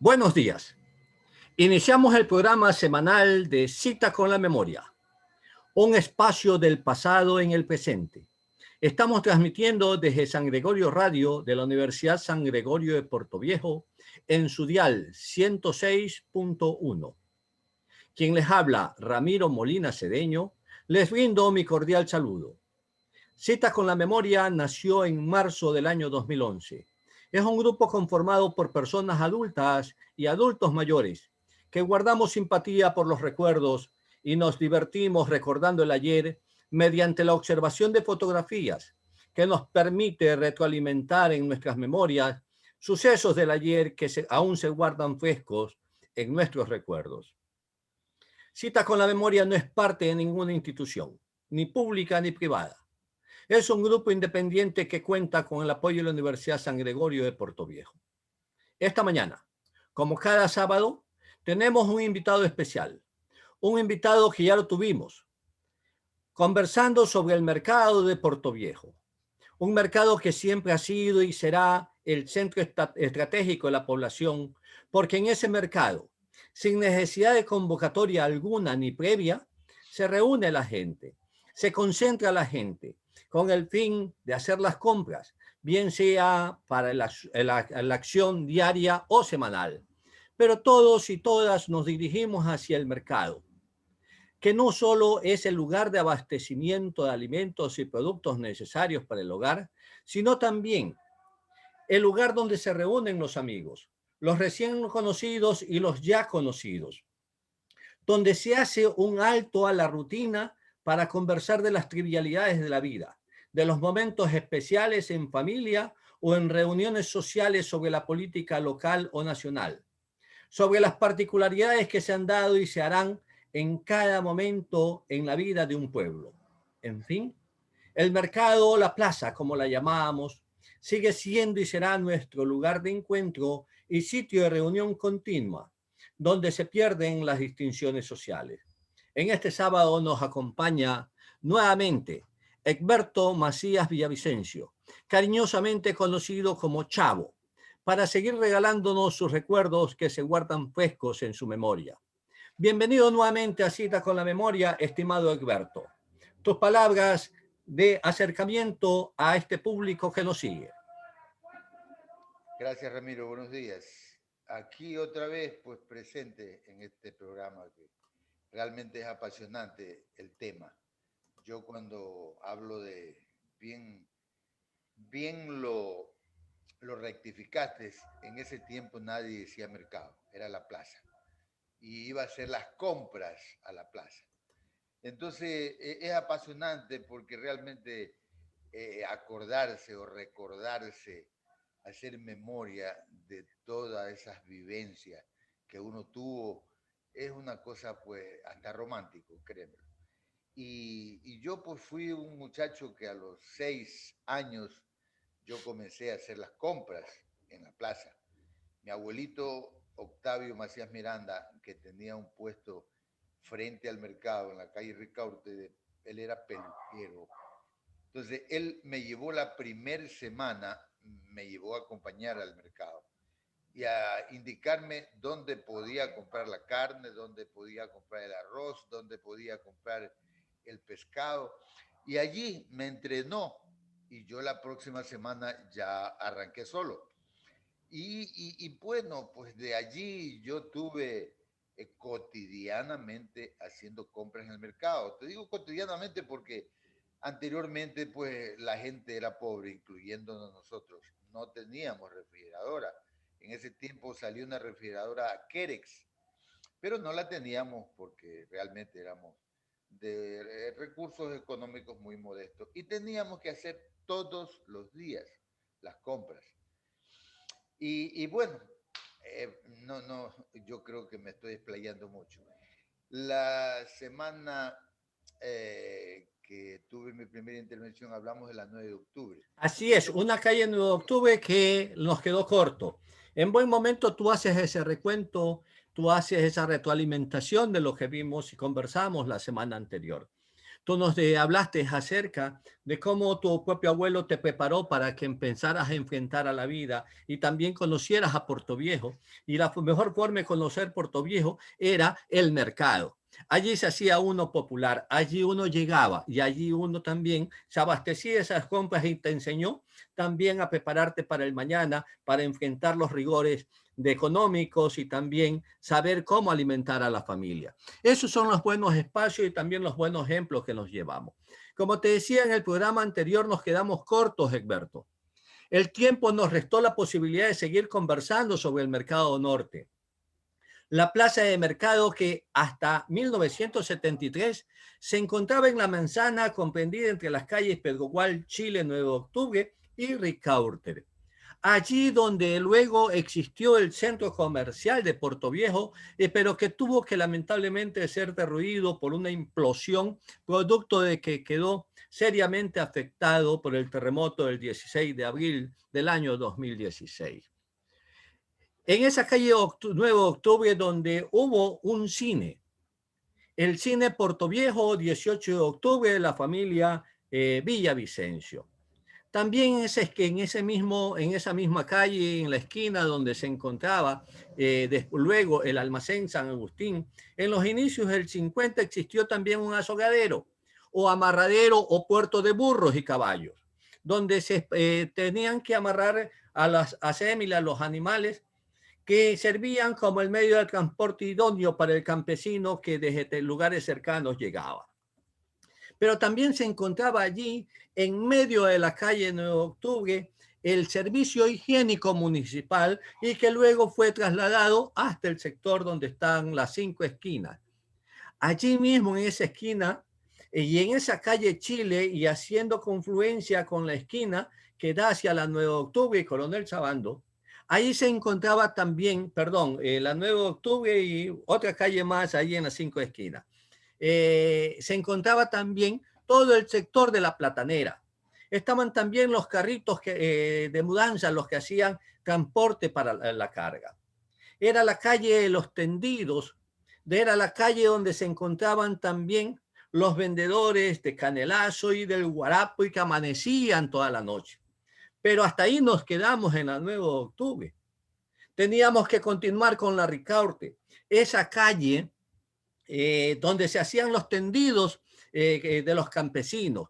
Buenos días. Iniciamos el programa semanal de Cita con la Memoria, un espacio del pasado en el presente. Estamos transmitiendo desde San Gregorio Radio de la Universidad San Gregorio de Portoviejo en su dial 106.1. Quien les habla, Ramiro Molina Cedeño, les brindo mi cordial saludo. Cita con la Memoria nació en marzo del año 2011. Es un grupo conformado por personas adultas y adultos mayores que guardamos simpatía por los recuerdos y nos divertimos recordando el ayer mediante la observación de fotografías que nos permite retroalimentar en nuestras memorias sucesos del ayer que aún se guardan frescos en nuestros recuerdos. Cita con la Memoria no es parte de ninguna institución, ni pública ni privada. Es un grupo independiente que cuenta con el apoyo de la Universidad San Gregorio de Portoviejo. Esta mañana, como cada sábado, tenemos un invitado especial. Un invitado que ya lo tuvimos, conversando sobre el mercado de Portoviejo. Un mercado que siempre ha sido y será el centro estratégico de la población, porque en ese mercado, sin necesidad de convocatoria alguna ni previa, se reúne la gente, se concentra la gente, con el fin de hacer las compras, bien sea para la acción diaria o semanal. Pero todos y todas nos dirigimos hacia el mercado, que no solo es el lugar de abastecimiento de alimentos y productos necesarios para el hogar, sino también el lugar donde se reúnen los amigos, los recién conocidos y los ya conocidos, donde se hace un alto a la rutina para conversar de las trivialidades de la vida, de los momentos especiales en familia o en reuniones sociales sobre la política local o nacional, sobre las particularidades que se han dado y se harán en cada momento en la vida de un pueblo. En fin, el mercado o la plaza, como la llamábamos, sigue siendo y será nuestro lugar de encuentro y sitio de reunión continua, donde se pierden las distinciones sociales. En este sábado nos acompaña nuevamente Egberto Macías Villavicencio, cariñosamente conocido como Chavo, para seguir regalándonos sus recuerdos que se guardan frescos en su memoria. Bienvenido nuevamente a Cita con la Memoria, estimado Egberto. Tus palabras de acercamiento a este público que nos sigue. Gracias, Ramiro. Buenos días. Aquí otra vez, pues presente en este programa que realmente es apasionante el tema. Yo cuando hablo de bien, bien lo rectificaste, en ese tiempo nadie decía mercado, era la plaza. Y iba a hacer las compras a la plaza. Entonces es apasionante porque realmente acordarse o recordarse, hacer memoria de todas esas vivencias que uno tuvo, es una cosa pues hasta romántico, créeme. Y yo pues fui un muchacho que a los 6 años yo comencé a hacer las compras en la plaza. Mi abuelito Octavio Macías Miranda, que tenía un puesto frente al mercado en la calle Ricaurte, él era peluquero. Entonces él me llevó la primera semana, me llevó a acompañar al mercado y a indicarme dónde podía comprar la carne, dónde podía comprar el arroz, dónde podía comprar el pescado. Y allí me entrenó y yo la próxima semana ya arranqué solo. Bueno, pues de allí yo tuve cotidianamente haciendo compras en el mercado. Te digo cotidianamente porque anteriormente pues la gente era pobre, incluyéndonos nosotros. No teníamos refrigeradora. En ese tiempo salió una refrigeradora Kerex, pero no la teníamos porque realmente éramos de recursos económicos muy modestos y teníamos que hacer todos los días las compras. Bueno, no, yo creo que me estoy explayando mucho. La semana que tuve mi primera intervención hablamos de la 9 de octubre. Así es, una calle en 9 de octubre que nos quedó corto. En buen momento tú haces ese recuento, tú haces esa retroalimentación de lo que vimos y conversamos la semana anterior. Tú nos hablaste acerca de cómo tu propio abuelo te preparó para que empezaras a enfrentar a la vida y también conocieras a Puerto Viejo. Y la mejor forma de conocer Puerto Viejo era el mercado. Allí se hacía uno popular, allí uno llegaba y allí uno también se abastecía de esas compras y te enseñó también a prepararte para el mañana, para enfrentar los rigores de económicos y también saber cómo alimentar a la familia. Esos son los buenos espacios y también los buenos ejemplos que nos llevamos. Como te decía en el programa anterior, nos quedamos cortos, Egberto. El tiempo nos restó la posibilidad de seguir conversando sobre el mercado norte. La plaza de mercado que hasta 1973 se encontraba en la manzana comprendida entre las calles Pedro Gual, Chile, 9 de octubre y Ricaurte. Allí donde luego existió el centro comercial de Puerto Viejo, pero que tuvo que lamentablemente ser derruido por una implosión, producto de que quedó seriamente afectado por el terremoto del 16 de abril del año 2016. En esa calle 9 de octubre donde hubo un cine, el cine Portoviejo, 18 de octubre, de la familia Villavicencio. También en esa misma calle, en la esquina donde se encontraba luego el almacén San Agustín, en los inicios del 50 existió también un azogadero o amarradero o puerto de burros y caballos, donde se tenían que amarrar a las acémilas, los animales que servían como el medio de transporte idóneo para el campesino que desde lugares cercanos llegaba. Pero también se encontraba allí, en medio de la calle 9 de octubre, el servicio higiénico municipal y que luego fue trasladado hasta el sector donde están las 5 esquinas. Allí mismo, en esa esquina y en esa calle Chile y haciendo confluencia con la esquina que da hacia la 9 de octubre y Coronel Sabando, ahí se encontraba también, la 9 de octubre y otra calle más ahí en las 5 esquinas. Se encontraba también todo el sector de la platanera. Estaban también los carritos de mudanza, los que hacían transporte para la carga. Era la calle de los tendidos, era la calle donde se encontraban también los vendedores de canelazo y del guarapo y que amanecían toda la noche. Pero hasta ahí nos quedamos en la 9 de octubre. Teníamos que continuar con la Ricaurte. Esa calle donde se hacían los tendidos de los campesinos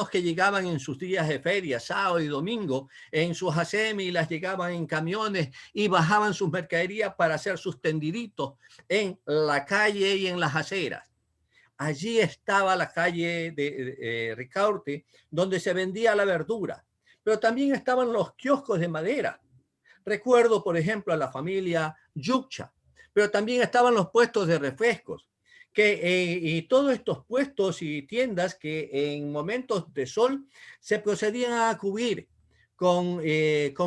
que llegaban en sus días de feria, sábado y domingo, en sus acémilas llegaban en camiones y bajaban sus mercaderías para hacer sus tendiditos en la calle y en las aceras. Allí estaba la calle de Ricaurte, donde se vendía la verdura, pero también estaban los kioscos de madera. Recuerdo, por ejemplo, a la familia Yucha, pero también estaban los puestos de refrescos, y todos estos puestos y tiendas que en momentos de sol se procedían a cubrir con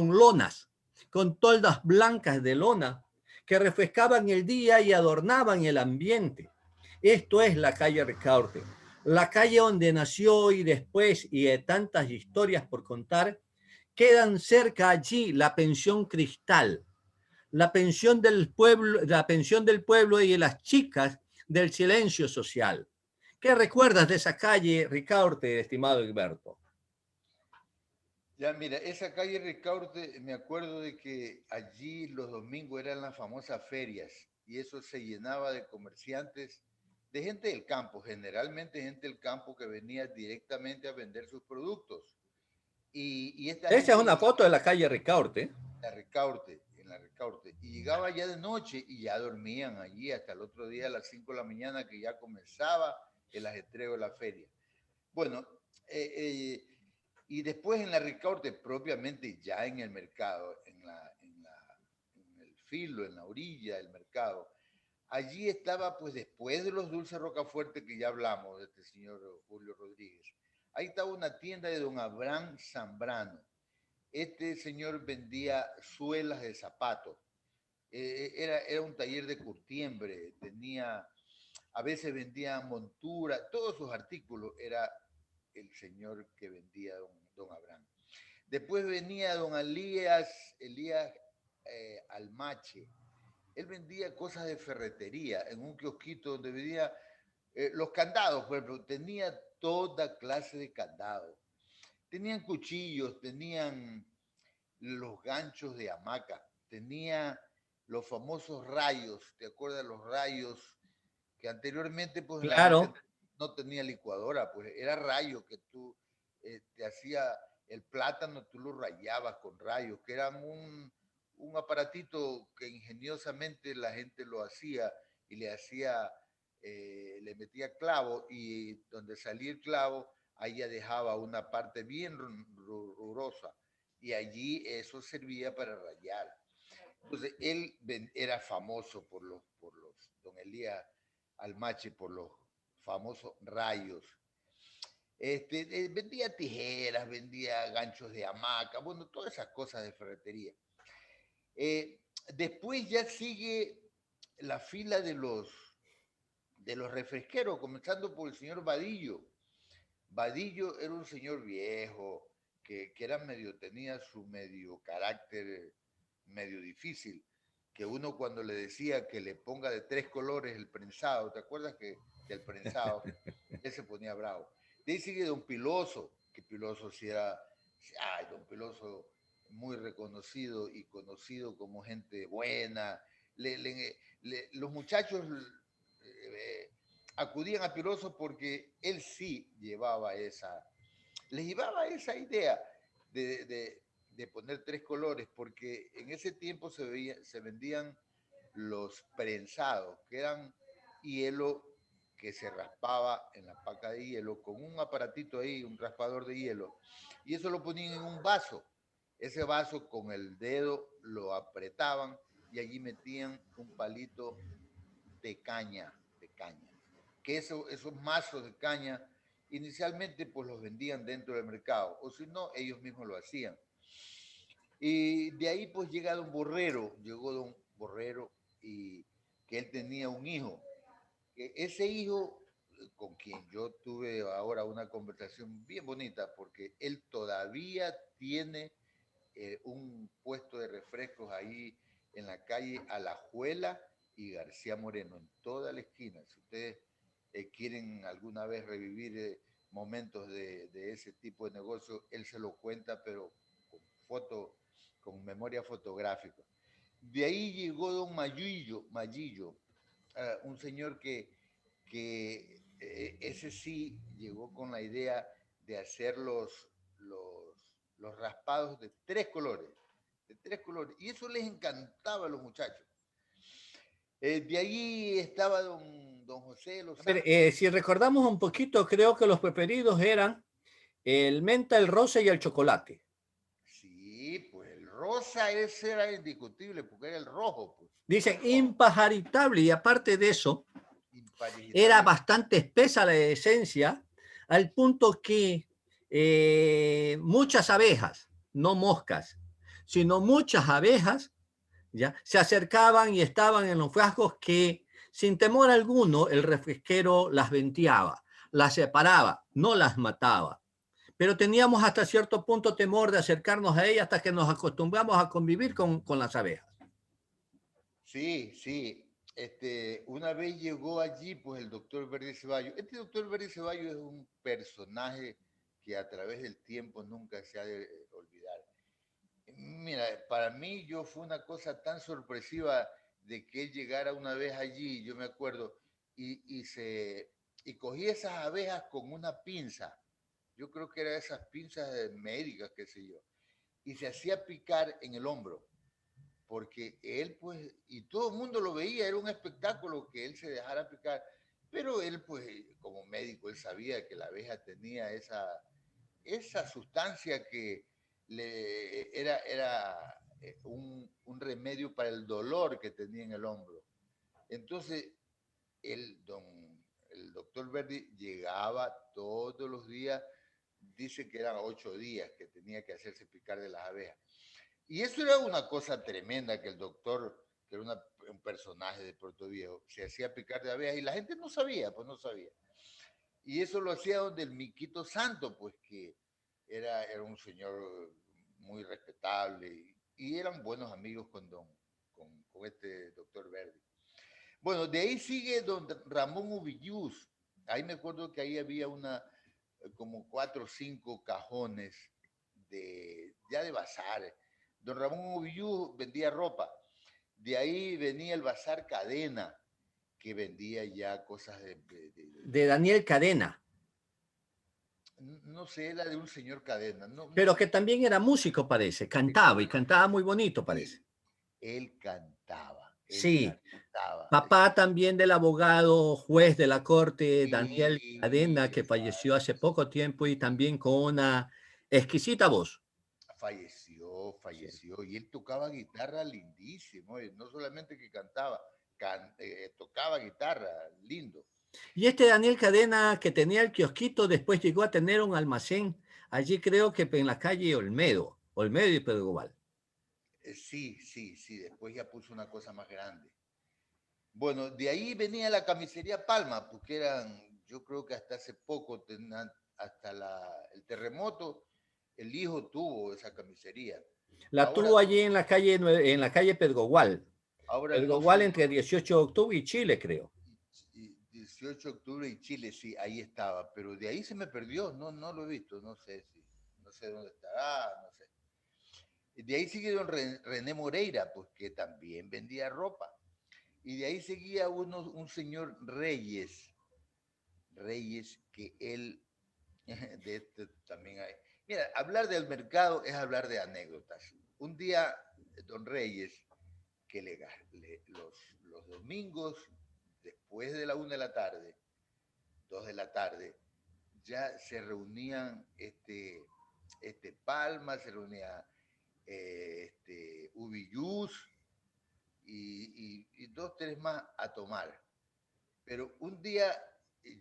lonas, con toldas blancas de lona que refrescaban el día y adornaban el ambiente. Esto es la calle Ricaurte, la calle donde nació y después, y de tantas historias por contar, quedan cerca allí la pensión Cristal, la pensión del pueblo y de las chicas del silencio social. ¿Qué recuerdas de esa calle, Ricaurte, estimado Egberto? Ya, mira, esa calle Ricaurte, me acuerdo de que allí los domingos eran las famosas ferias y eso se llenaba de comerciantes, de gente del campo, generalmente gente del campo que venía directamente a vender sus productos. Y esta Esa es gente una foto de la calle Ricaurte. En la Ricaurte, y llegaba ya de noche y ya dormían allí hasta el otro día a las 5 de la mañana que ya comenzaba el ajetreo de la feria. Bueno, eh, eh, y después en la Ricaurte, propiamente ya en el mercado, en el filo, en la orilla del mercado, allí estaba, pues después de los dulces Rocafuerte que ya hablamos, de este señor Julio Rodríguez, ahí estaba una tienda de don Abraham Zambrano. Este señor vendía suelas de zapatos. Era un taller de curtiembre, a veces vendía montura, todos sus artículos era el señor que vendía don Abraham. Después venía don Elías Almache. Él vendía cosas de ferretería en un kiosquito donde vendía Los candados, por ejemplo, tenía toda clase de candados. Tenían cuchillos, tenían los ganchos de hamaca, tenía los famosos rayos, ¿te acuerdas de los rayos? Que anteriormente pues la gente Claro, no tenía licuadora, pues era rayo que tú te hacía el plátano, tú lo rayabas con rayos, que eran un aparatito que ingeniosamente la gente lo hacía y le hacía, le metía clavo y donde salía el clavo, ahí ya dejaba una parte bien rurosa y allí eso servía para rayar. Entonces, él era famoso don Elías Almache, por los famosos rayos. Vendía tijeras, vendía ganchos de hamaca, bueno, todas esas cosas de ferretería. Después ya sigue la fila de los refresqueros, comenzando por el señor Vadillo. Vadillo era un señor viejo, que era medio, tenía su medio carácter medio difícil, que uno cuando le decía que le ponga de 3 colores el prensado, ¿te acuerdas que del prensado? Él se ponía bravo. De ahí sigue Don Piloso, que Piloso sí era, ay, Don Piloso muy reconocido y conocido como gente buena. Los muchachos eh, acudían a Piloso porque él sí les llevaba esa idea de poner 3 colores, porque en ese tiempo se vendían los prensados, que eran hielo que se raspaba en la paca de hielo con un aparatito ahí, un raspador de hielo, y eso lo ponían en un vaso. Ese vaso con el dedo lo apretaban y allí metían un palito de caña, que esos mazos de caña inicialmente pues los vendían dentro del mercado, o si no, ellos mismos lo hacían. Y de ahí pues llegó don Borrero y que él tenía un hijo. Ese hijo con quien yo tuve ahora una conversación bien bonita, porque él todavía tiene un puesto de refrescos ahí en la calle Alajuela y García Moreno, en toda la esquina. Si ustedes quieren alguna vez revivir momentos de ese tipo de negocio, él se lo cuenta, pero con con memoria fotográfica. De ahí llegó don Mallillo, un señor que ese sí llegó con la idea de hacer los raspados de 3 colores, y eso les encantaba a los muchachos. De ahí estaba don José de los a ver, Santos. si recordamos un poquito, creo que los preferidos eran el menta, el rosa y el chocolate. Sí, pues el rosa ese era indiscutible, porque era el rojo, pues. Dicen impajaritable y aparte de eso, era Imparijitable. bastante espesa la esencia al punto que muchas abejas, no moscas, sino muchas abejas, ¿ya? Se acercaban y estaban en los frascos que sin temor alguno el refresquero las venteaba, las separaba, no las mataba. Pero teníamos hasta cierto punto temor de acercarnos a ellas hasta que nos acostumbramos a convivir con las abejas. Sí, sí. Una vez llegó allí, pues el doctor Verde Ceballos. Este doctor Verde Ceballos es un personaje que a través del tiempo nunca se ha de olvidar. Mira, para mí fue una cosa tan sorpresiva de que él llegara una vez allí, yo me acuerdo, y cogía esas abejas con una pinza. Yo creo que eran esas pinzas médicas, qué sé yo, y se hacía picar en el hombro porque él pues, y todo el mundo lo veía, era un espectáculo que él se dejara picar, pero él pues como médico, él sabía que la abeja tenía esa sustancia que era un remedio para el dolor que tenía en el hombro. Entonces, el doctor Verdi llegaba todos los días, dice que eran 8 días que tenía que hacerse picar de las abejas. Y eso era una cosa tremenda que el doctor, que era un personaje de Puerto Viejo, se hacía picar de abejas y la gente no sabía, pues no sabía. Y eso lo hacía donde el Miquito Santo, pues que era un señor muy respetable y eran buenos amigos con este doctor Verdi. Bueno, de ahí sigue don Ramón Uvilluz. ahí me acuerdo que ahí había como 4 o 5 cajones ya de bazar. Don Ramón Ubillú vendía ropa. De ahí venía el bazar Cadena, que vendía ya cosas De Daniel Cadena. No sé, era de un señor Cadena. Pero que también era músico, parece. Cantaba y cantaba muy bonito, parece. Él cantaba. Sí. Cantaba. Papá también del abogado, juez de la corte, Daniel Cadena, Sí, que falleció hace poco tiempo y también con una exquisita voz. Falleció. Y él tocaba guitarra lindísimo. No solamente que cantaba, tocaba guitarra, lindo. Y este Daniel Cadena, que tenía el kiosquito, después llegó a tener un almacén, allí creo que en la calle Olmedo y Pedregal. Sí. Después ya puso una cosa más grande. Bueno, de ahí venía la camisería Palma, porque yo creo que hasta hace poco, hasta el terremoto, el hijo tuvo esa camisería. La Ahora tuvo no, allí en la calle Pedregal. ahora no Pedregal sé. entre 18 de octubre y Chile, creo. 18 de octubre y Chile, sí, ahí estaba, pero de ahí se me perdió, no lo he visto, no sé dónde estará, no sé. De ahí sigue don René Moreira, pues que también vendía ropa. Y de ahí seguía un señor Reyes, que él, de este también hay. Mira, hablar del mercado es hablar de anécdotas. Un día, don Reyes, que los domingos, después de la 1 de la tarde, 2 de la tarde, ya se reunían Palma, se reunía Ubillus y 2, 3 más a tomar. Pero un día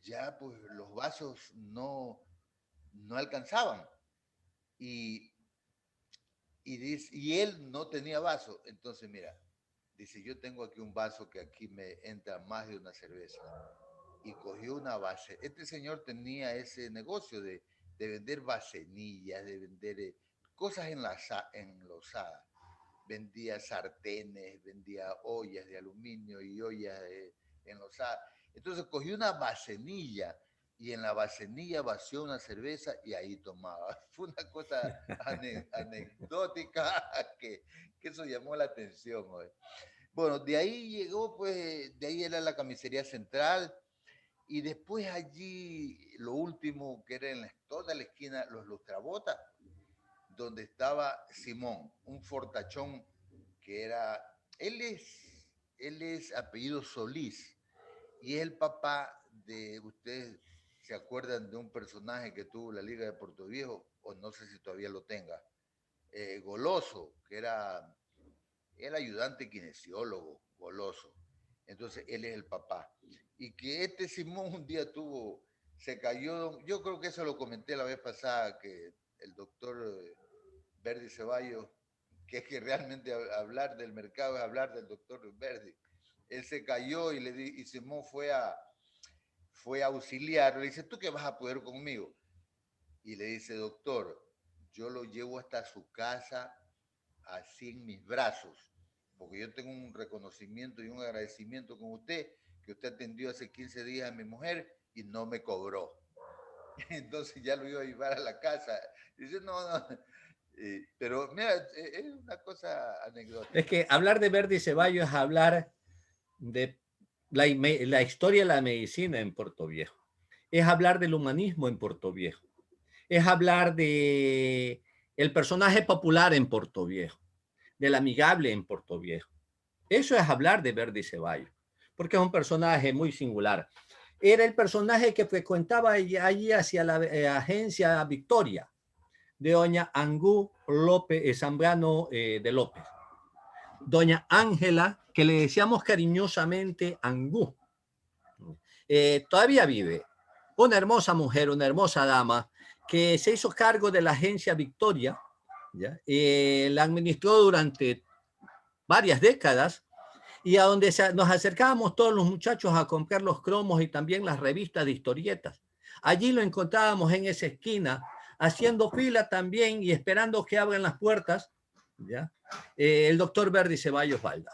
ya pues los vasos no alcanzaban y, y él no tenía vaso. Entonces, mira, dice, yo tengo aquí un vaso que aquí me entra más de una cerveza. Y cogió una base. Este señor tenía ese negocio de vender vasenillas, de vender cosas enlosadas. Vendía sartenes, vendía ollas de aluminio y ollas enlosadas. Entonces cogió una vasenilla y en la vasenilla vació una cerveza y ahí tomaba. Fue una cosa anecdótica que eso llamó la atención. Hoy. Bueno, de ahí llegó, pues, de ahí era la camisería central. Y después allí, lo último, que era en toda la esquina, los Lustrabotas, donde estaba Simón, un fortachón que era, él es apellido Solís, y es el papá ustedes se acuerdan de un personaje que tuvo la Liga de Puerto Viejo, o no sé si todavía lo tenga, Goloso, que era el ayudante kinesiólogo, Goloso. Entonces, él es el papá. Y que este Simón un día se cayó, yo creo que eso lo comenté la vez pasada, que el doctor Verdi Ceballos, que es que realmente hablar del mercado es hablar del doctor Verdi. Él se cayó y Simón fue a auxiliar. Le dice, ¿tú qué vas a poder conmigo? Y le dice, doctor, yo lo llevo hasta su casa así en mis brazos, porque yo tengo un reconocimiento y un agradecimiento con usted, que usted atendió hace 15 días a mi mujer y no me cobró. Entonces ya lo iba a llevar a la casa. Dice, no. Pero mira, es una cosa anecdótica. Es que hablar de Verdi Ceballos es hablar de la historia de la medicina en Puerto Viejo. Es hablar del humanismo en Puerto Viejo. Es hablar de el personaje popular en Puerto Viejo, del amigable en Puerto Viejo. Eso es hablar de Verdi Ceballos, porque es un personaje muy singular. Era el personaje que frecuentaba allí hacia la agencia Victoria, de doña Angú López, Zambrano de López. Doña Ángela, que le decíamos cariñosamente Angú. Todavía vive. Una hermosa mujer, una hermosa dama, que se hizo cargo de la agencia Victoria, ¿ya? La administró durante varias décadas y a donde nos acercábamos todos los muchachos a comprar los cromos y también las revistas de historietas. Allí lo encontrábamos en esa esquina, haciendo fila también y esperando que abran las puertas, ¿ya? El doctor Verdi Ceballos Valda.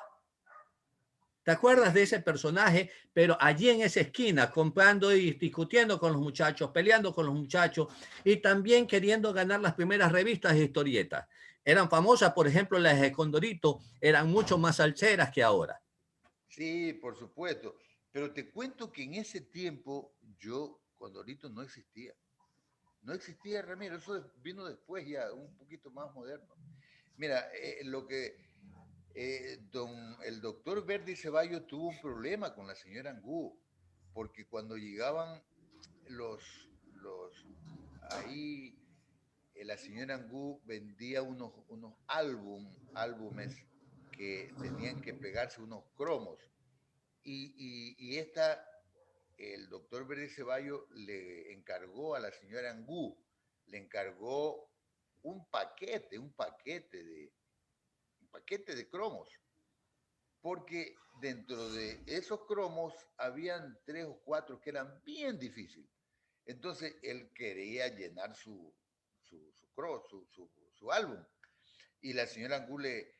¿Te acuerdas de ese personaje? Pero allí en esa esquina, comprando y discutiendo con los muchachos, peleando con los muchachos y también queriendo ganar las primeras revistas de historietas. Eran famosas, por ejemplo, las de Condorito, eran mucho más salseras que ahora. Sí, por supuesto. Pero te cuento que en ese tiempo yo, Condorito no existía. No existía, Ramiro. Eso vino después ya, un poquito más moderno. Mira, el doctor Verdi Ceballos tuvo un problema con la señora Angú, porque cuando llegaban los, los ahí, la señora Angú vendía unos álbumes que tenían que pegarse unos cromos. Y el doctor Verdi Ceballos le encargó a la señora Angú, le encargó un paquete de cromos, porque dentro de esos cromos habían 3 o 4 que eran bien difíciles. Entonces él quería llenar su álbum y la señora Angú le,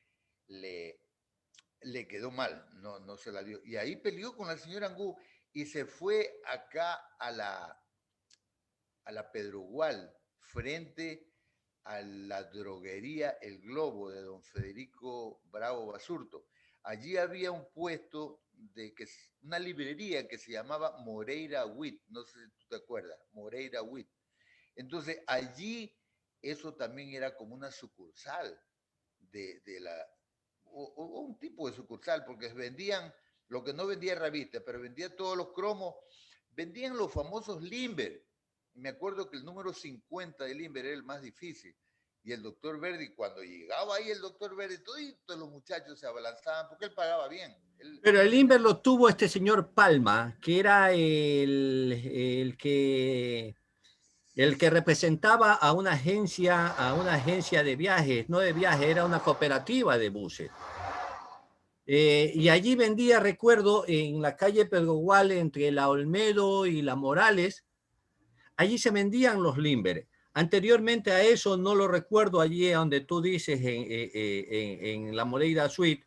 le quedó mal, no se la dio. Y ahí peleó con la señora Angú y se fue acá a la Pedro Gual, frente a la droguería El Globo de don Federico Bravo Basurto. Allí había un puesto una librería que se llamaba Moreira Wit, no sé si tú te acuerdas, Moreira Wit. Entonces allí eso también era como una sucursal de la, o un tipo de sucursal, porque vendían, lo que no vendía revista, pero vendía todos los cromos, vendían los famosos Limber. Me acuerdo que el número 50 de Limber era el más difícil. Y el doctor Verdi, cuando llegaba ahí el doctor Verdi, todos los muchachos se abalanzaban porque él pagaba bien. Pero el Inver lo tuvo este señor Palma, que era el que representaba a una agencia de viajes, no de viajes, era una cooperativa de buses. Y allí vendía, recuerdo, en la calle Pedro Gual, entre la Olmedo y la Morales, allí se vendían los Limber. Anteriormente a eso no lo recuerdo, allí donde tú dices, en la Moreira Suite,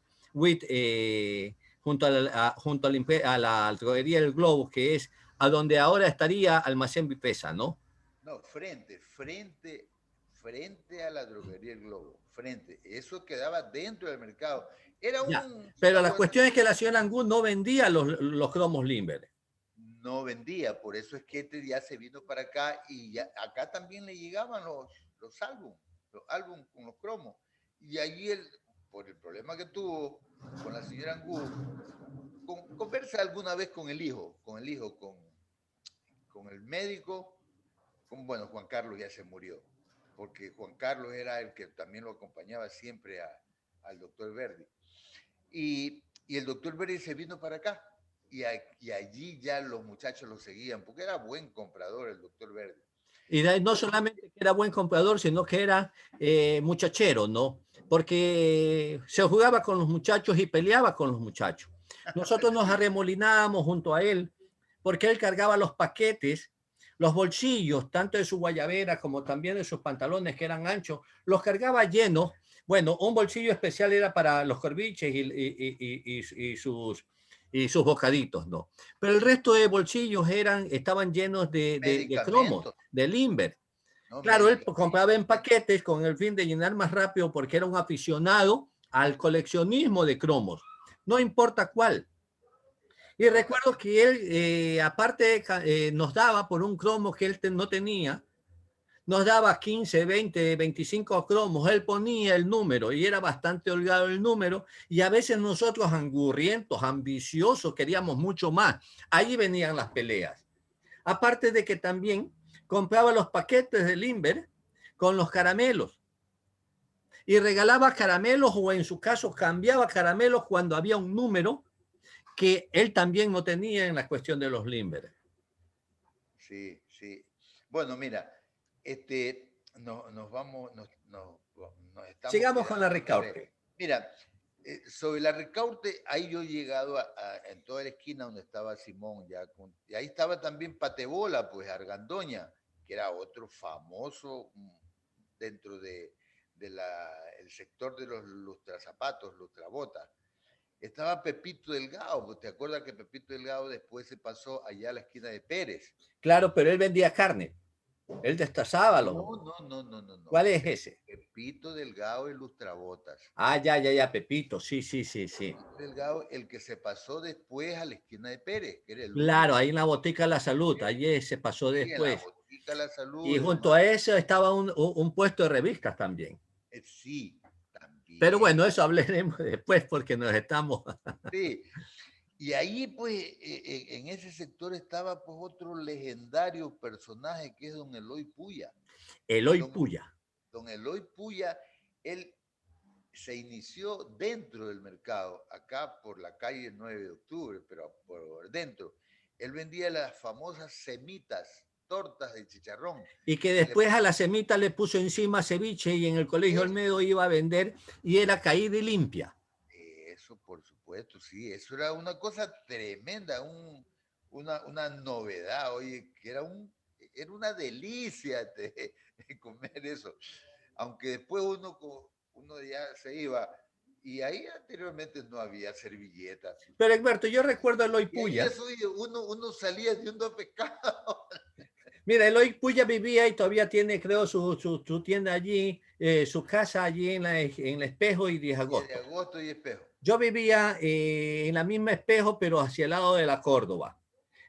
junto a la droguería del Globo, que es a donde ahora estaría Almacén Vipesa, ¿no? No, frente a la droguería El Globo, frente. Eso quedaba dentro del mercado. Era Ya, un pero la cuestión es saguacito. que la señora Angus no vendía los cromos Limber. No vendía, por eso es que este ya se vino para acá y ya, acá también le llegaban los álbum con los cromos. Y allí por el problema que tuvo con la señora Angú, conversa alguna vez con el médico, bueno, Juan Carlos ya se murió, porque Juan Carlos era el que también lo acompañaba siempre al doctor Verdi. Y el doctor Verdi se vino para acá y allí ya los muchachos lo seguían, porque era buen comprador el doctor Verdi. Y no solamente que era buen comprador, sino que era muchachero, ¿no? Porque se jugaba con los muchachos y peleaba con los muchachos. Nosotros nos Sí. arremolinábamos junto a él, porque él cargaba los paquetes, los bolsillos, tanto de su guayabera como también de sus pantalones, que eran anchos, los cargaba llenos. Bueno, un bolsillo especial era para los corviches y sus bocaditos, ¿no? Pero el resto de bolsillos estaban llenos de cromos, Medicamentos, de Limber. ¿no? Claro, él compraba en Medicamentos. paquetes con el fin de llenar más rápido porque era un aficionado al coleccionismo de cromos, no importa cuál. Y recuerdo que él, aparte, nos daba por un cromo que él no tenía, nos daba 15, 20, 25 cromos, él ponía el número y era bastante holgado el número y a veces nosotros angurrientos, ambiciosos, queríamos mucho más. Ahí venían las peleas. Aparte de que también compraba los paquetes de Limber con los caramelos y regalaba caramelos o en su caso cambiaba caramelos cuando había un número que él también no tenía en la cuestión de los Limber. Sí, sí. Bueno, mira, nos vamos, nos estamos Sigamos con la quedando tal vez. Ricaurte. Mira, sobre la Ricaurte, ahí yo he llegado en toda la esquina donde estaba Simón, y ahí estaba también Patebola, pues Argandoña, que era otro famoso dentro del sector de los lustrazapatos, lustrabotas. estaba Pepito Delgado. Pues, ¿te acuerdas que Pepito Delgado después se pasó allá a la esquina de Pérez? Claro, pero él vendía carne. Él destazaba los... No. ¿Cuál es ese? Pepito Delgado y Lustrabotas. Ah, ya, Pepito. Sí. Pepito Delgado, el que se pasó después a la esquina de Pérez, que era el Claro, único. ahí en la Botica de la Salud, allí se pasó Sí, en la después. Botica de la Salud Y y junto demás. a eso estaba un puesto de revistas también. Sí, Pero también. bueno, eso hablaremos después porque nos estamos... Sí. Y ahí, pues, en ese sector estaba, pues, otro legendario personaje que es don Eloy Puya. Eloy Don, Puya. don Eloy Puya, él se inició dentro del mercado, acá por la calle 9 de octubre, pero por dentro. Él vendía las famosas semitas, tortas de chicharrón. Y que Que le, después a la semita le puso encima ceviche y en el Colegio Olmedo iba a vender y era caída y limpia. Eso, por supuesto, sí, eso era una cosa tremenda, una novedad, oye, que era una delicia de comer eso. Aunque después uno ya se iba, y ahí anteriormente no había servilletas. Pero Egberto, yo recuerdo a Eloy Y ahí Puya. eso, oye, uno salía de un pescado. Mira, Eloy Puya vivía y todavía tiene, creo, su tienda allí, su casa allí en la Espejo y 10 de Y de agosto. agosto y espejo. Yo vivía en la misma Espejo, pero hacia el lado de la Córdoba.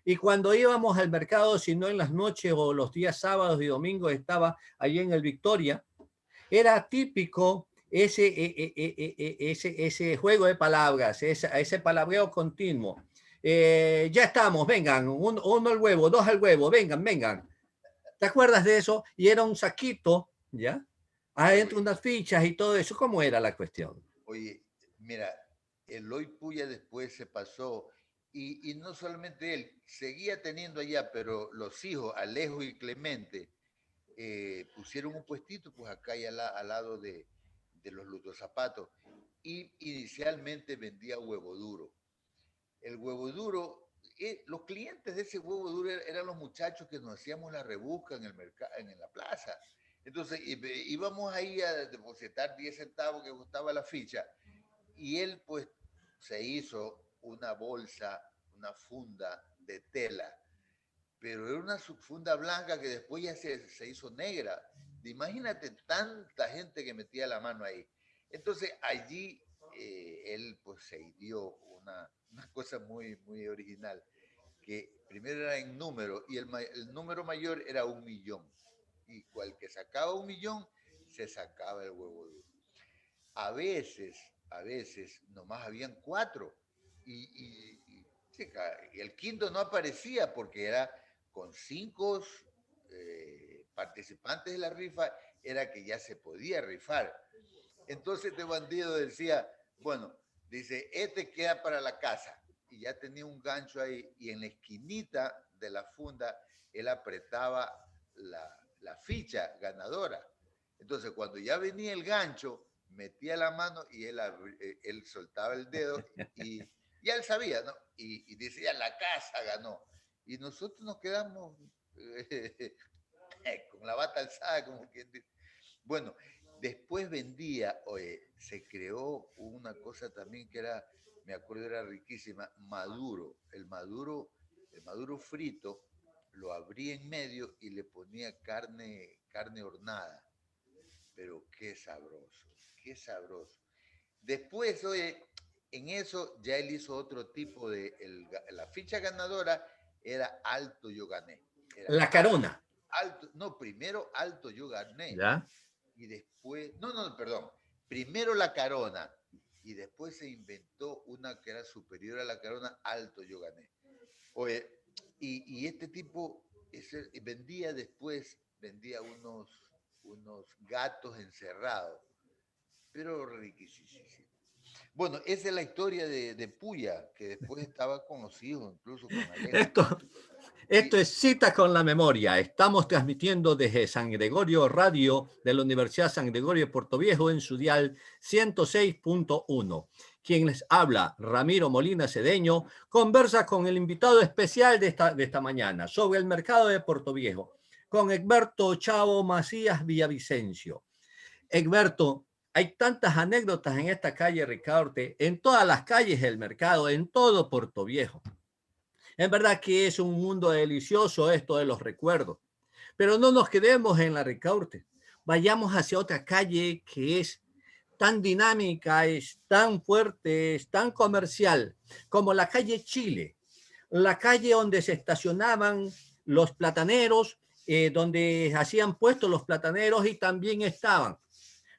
Y cuando íbamos al mercado, si no en las noches o los días sábados y domingos, estaba allí en el Victoria, era típico ese juego de palabras, ese palabreo continuo. Ya estamos, vengan, uno al huevo, dos al huevo, vengan. ¿Te acuerdas de eso? Y era un saquito, ¿ya? Adentro unas fichas y todo eso. ¿Cómo era la cuestión? Oye, mira, Eloy Puya después se pasó, y no solamente él, seguía teniendo allá, pero los hijos, Alejo y Clemente, pusieron un puestito, pues acá y al lado de los Lutos Zapatos, y inicialmente vendía huevo duro. El huevo duro, los clientes de ese huevo duro eran los muchachos que nos hacíamos la rebusca en el mercado, en la plaza. Entonces íbamos ahí a depositar 10 centavos que costaba la ficha, y él pues se hizo una bolsa, una funda de tela, pero era una funda blanca que después ya se hizo negra. Imagínate tanta gente que metía la mano ahí. Entonces allí él pues se dio una cosa muy original, que primero era en número, y el número mayor era 1.000.000. Y cual que sacaba 1.000.000, se sacaba el huevo duro. A veces, nomás habían 4. Y el quinto no aparecía porque era con 5 participantes de la rifa, era que ya se podía rifar. Entonces este bandido decía, bueno, dice, este queda para la casa. Y ya tenía un gancho ahí, y en la esquinita de la funda él apretaba la ficha ganadora. Entonces cuando ya venía el gancho, metía la mano y él soltaba el dedo, y ya él sabía, ¿no? Y decía, la casa ganó. Y nosotros nos quedamos con la bata alzada, como quien dice. Bueno, después vendía, oye, se creó una cosa también que era, me acuerdo, era riquísima, maduro. El maduro frito, lo abría en medio y le ponía carne hornada. Pero qué sabroso, qué sabroso. Después, oye, en eso ya él hizo otro tipo la ficha ganadora era Alto Yo Gané. Era La Carona. alto, no, primero Alto Yo Gané. ¿Ya? Y después, no, perdón, primero la Carona, y después se inventó una que era superior a la Carona, Alto Yo Gané. Oye, y este tipo vendía unos gatos encerrados, pero riquísimo. Bueno, esa es la historia de Puya, que después estaba con los hijos, incluso con Alejo. Esto es Cita con la Memoria. Estamos transmitiendo desde San Gregorio Radio de la Universidad San Gregorio de Puerto Viejo en su dial 106.1. Quien les habla, Ramiro Molina Cedeño, conversa con el invitado especial de esta mañana sobre el mercado de Puerto Viejo, con Egberto Chavo Macías Villavicencio. Egberto, Hay tantas anécdotas en esta calle Ricaurte, en todas las calles del mercado, en todo Puerto Viejo. En verdad que es un mundo delicioso esto de los recuerdos. Pero no nos quedemos en la Ricaurte. Vayamos hacia otra calle que es tan dinámica, es tan fuerte, es tan comercial como la calle Chile, la calle donde se estacionaban los plataneros, donde hacían puestos los plataneros y también estaban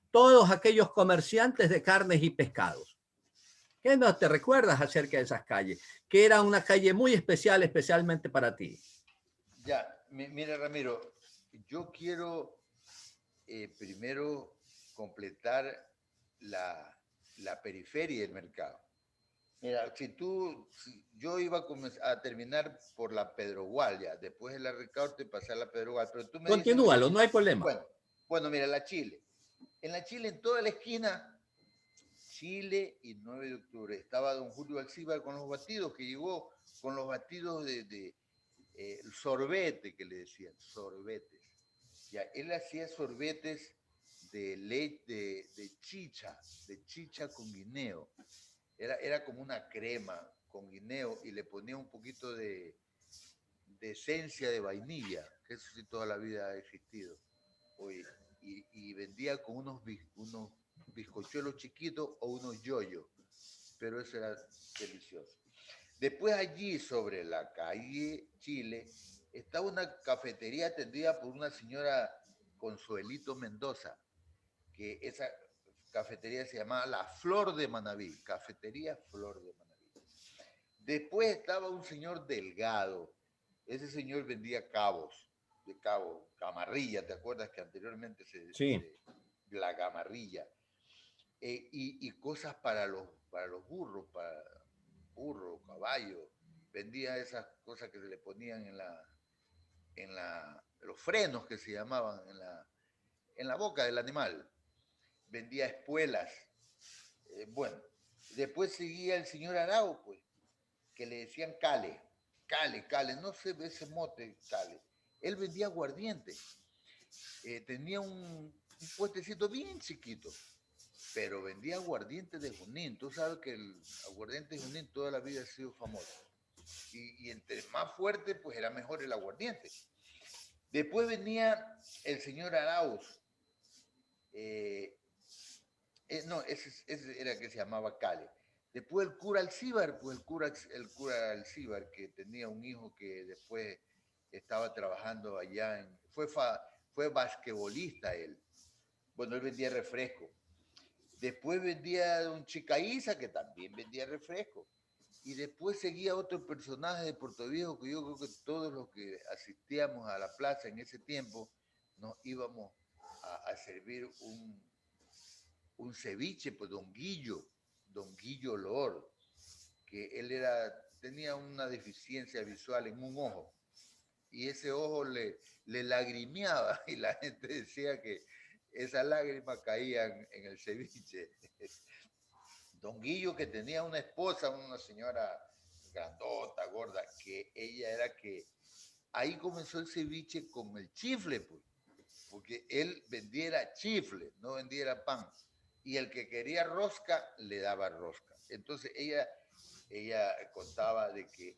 todos aquellos comerciantes de carnes y pescados. ¿Qué no te recuerdas acerca de esas calles? Que era una calle muy especial, especialmente para ti. Ya, mira Ramiro, yo quiero primero completar la periferia del mercado. Mira, yo iba a terminar por la Pedro Gual, ya, después de la Ricaurte pasar a la Pedro Gual, pero tú me dices la Continúalo, Chile. no hay problema. Bueno, mira, la Chile. En la Chile, en toda la esquina, Chile y 9 de octubre, estaba don Julio Alcibar con los batidos, que llegó con los batidos de sorbete, que le decían, sorbetes. Ya, él hacía sorbetes de leche, de chicha con guineo. Era como una crema con guineo y le ponía un poquito de esencia de vainilla, que eso sí toda la vida ha existido. Oye, y vendía con unos bizcochuelos chiquitos o unos yoyos, pero eso era delicioso. Después allí, sobre la calle Chile, estaba una cafetería atendida por una señora Consuelito Mendoza, que esa cafetería se llamaba La Flor de Manaví, Cafetería Flor de Manaví. Después estaba un señor Delgado, ese señor vendía cabos, de cabo, camarrilla, ¿te acuerdas que anteriormente Sí. la camarrilla? Y cosas para los burros, para burro, caballo, vendía esas cosas que se le ponían los frenos que se llamaban en la boca del animal, vendía espuelas. Bueno, después seguía el señor Arau, pues, que le decían Cale, no sé ese mote, Cale. Él vendía aguardiente, tenía un puestecito bien chiquito, pero vendía aguardiente de Junín. Tú sabes que el aguardiente de Junín toda la vida ha sido famoso. Y entre más fuerte, pues era mejor el aguardiente. Después venía el señor Arauz. No, ese era que se llamaba Cale. Después el cura Alcíbar, pues el cura Alcíbar, que tenía un hijo que después estaba trabajando allá fue basquetbolista él. Bueno, él vendía refresco. Después vendía un Chicaiza, que también vendía refresco. Y después seguía otro personaje de Puerto Viejo, que yo creo que todos los que asistíamos a la plaza en ese tiempo nos íbamos a servir un ceviche, pues don Guillo Lor, que él tenía una deficiencia visual en un ojo, y ese ojo le lagrimeaba, y la gente decía que esas lágrimas caían en el ceviche. Don Guillo, que tenía una esposa, una señora grandota, gorda, que ella era que ahí comenzó el ceviche con el chifle, pues, porque él vendiera chifle, no vendiera pan. Y el que quería rosca, le daba rosca. Entonces ella contaba de que